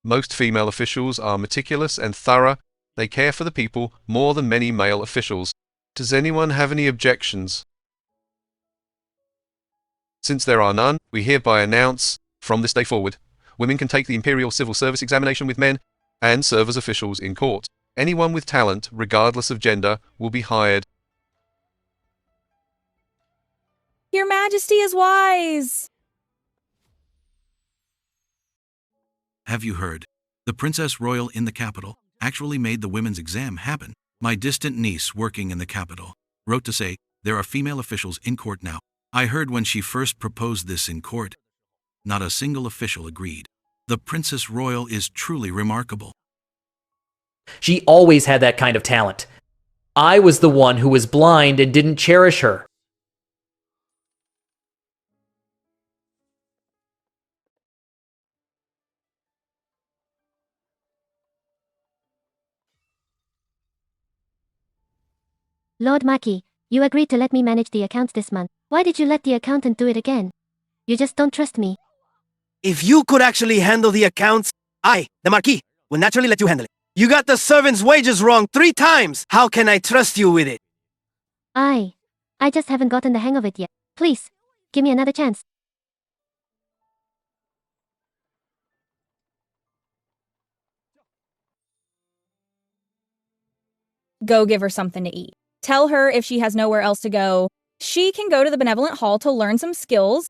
Most female officials are meticulous and thorough. They care for the people more than many male officials. Does anyone have any objections? Since there are none, we hereby announce, from this day forward, women can take the Imperial Civil Service examination with men and serve as officials in court. Anyone with talent, regardless of gender, will be hired. Your Majesty is wise. Have you heard? The Princess Royal in the capital actually made the women's exam happen. My distant niece working in the capital wrote to say there are female officials in court now. I heard when she first proposed this in court, not a single official agreed. The Princess Royal is truly remarkable. She always had that kind of talent. I was the one who was blind and didn't cherish her. Lord Marquis, you agreed to let me manage the accounts this month. Why did you let the accountant do it again? You just don't trust me. If you could actually handle the accounts, I, the Marquis, will naturally let you handle it. You got the servants' wages wrong 3 times! How can I trust you with it? I just haven't gotten the hang of it yet. Please, give me another chance. Go give her something to eat. Tell her if she has nowhere else to go, she can go to the Benevolent Hall to learn some skills.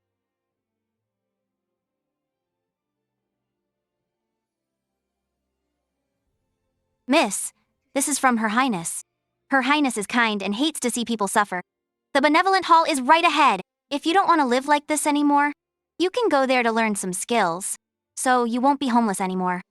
Miss, this is from Her Highness. Her Highness is kind and hates to see people suffer. The Benevolent Hall is right ahead. If you don't want to live like this anymore, you can go there to learn some skills, so you won't be homeless anymore.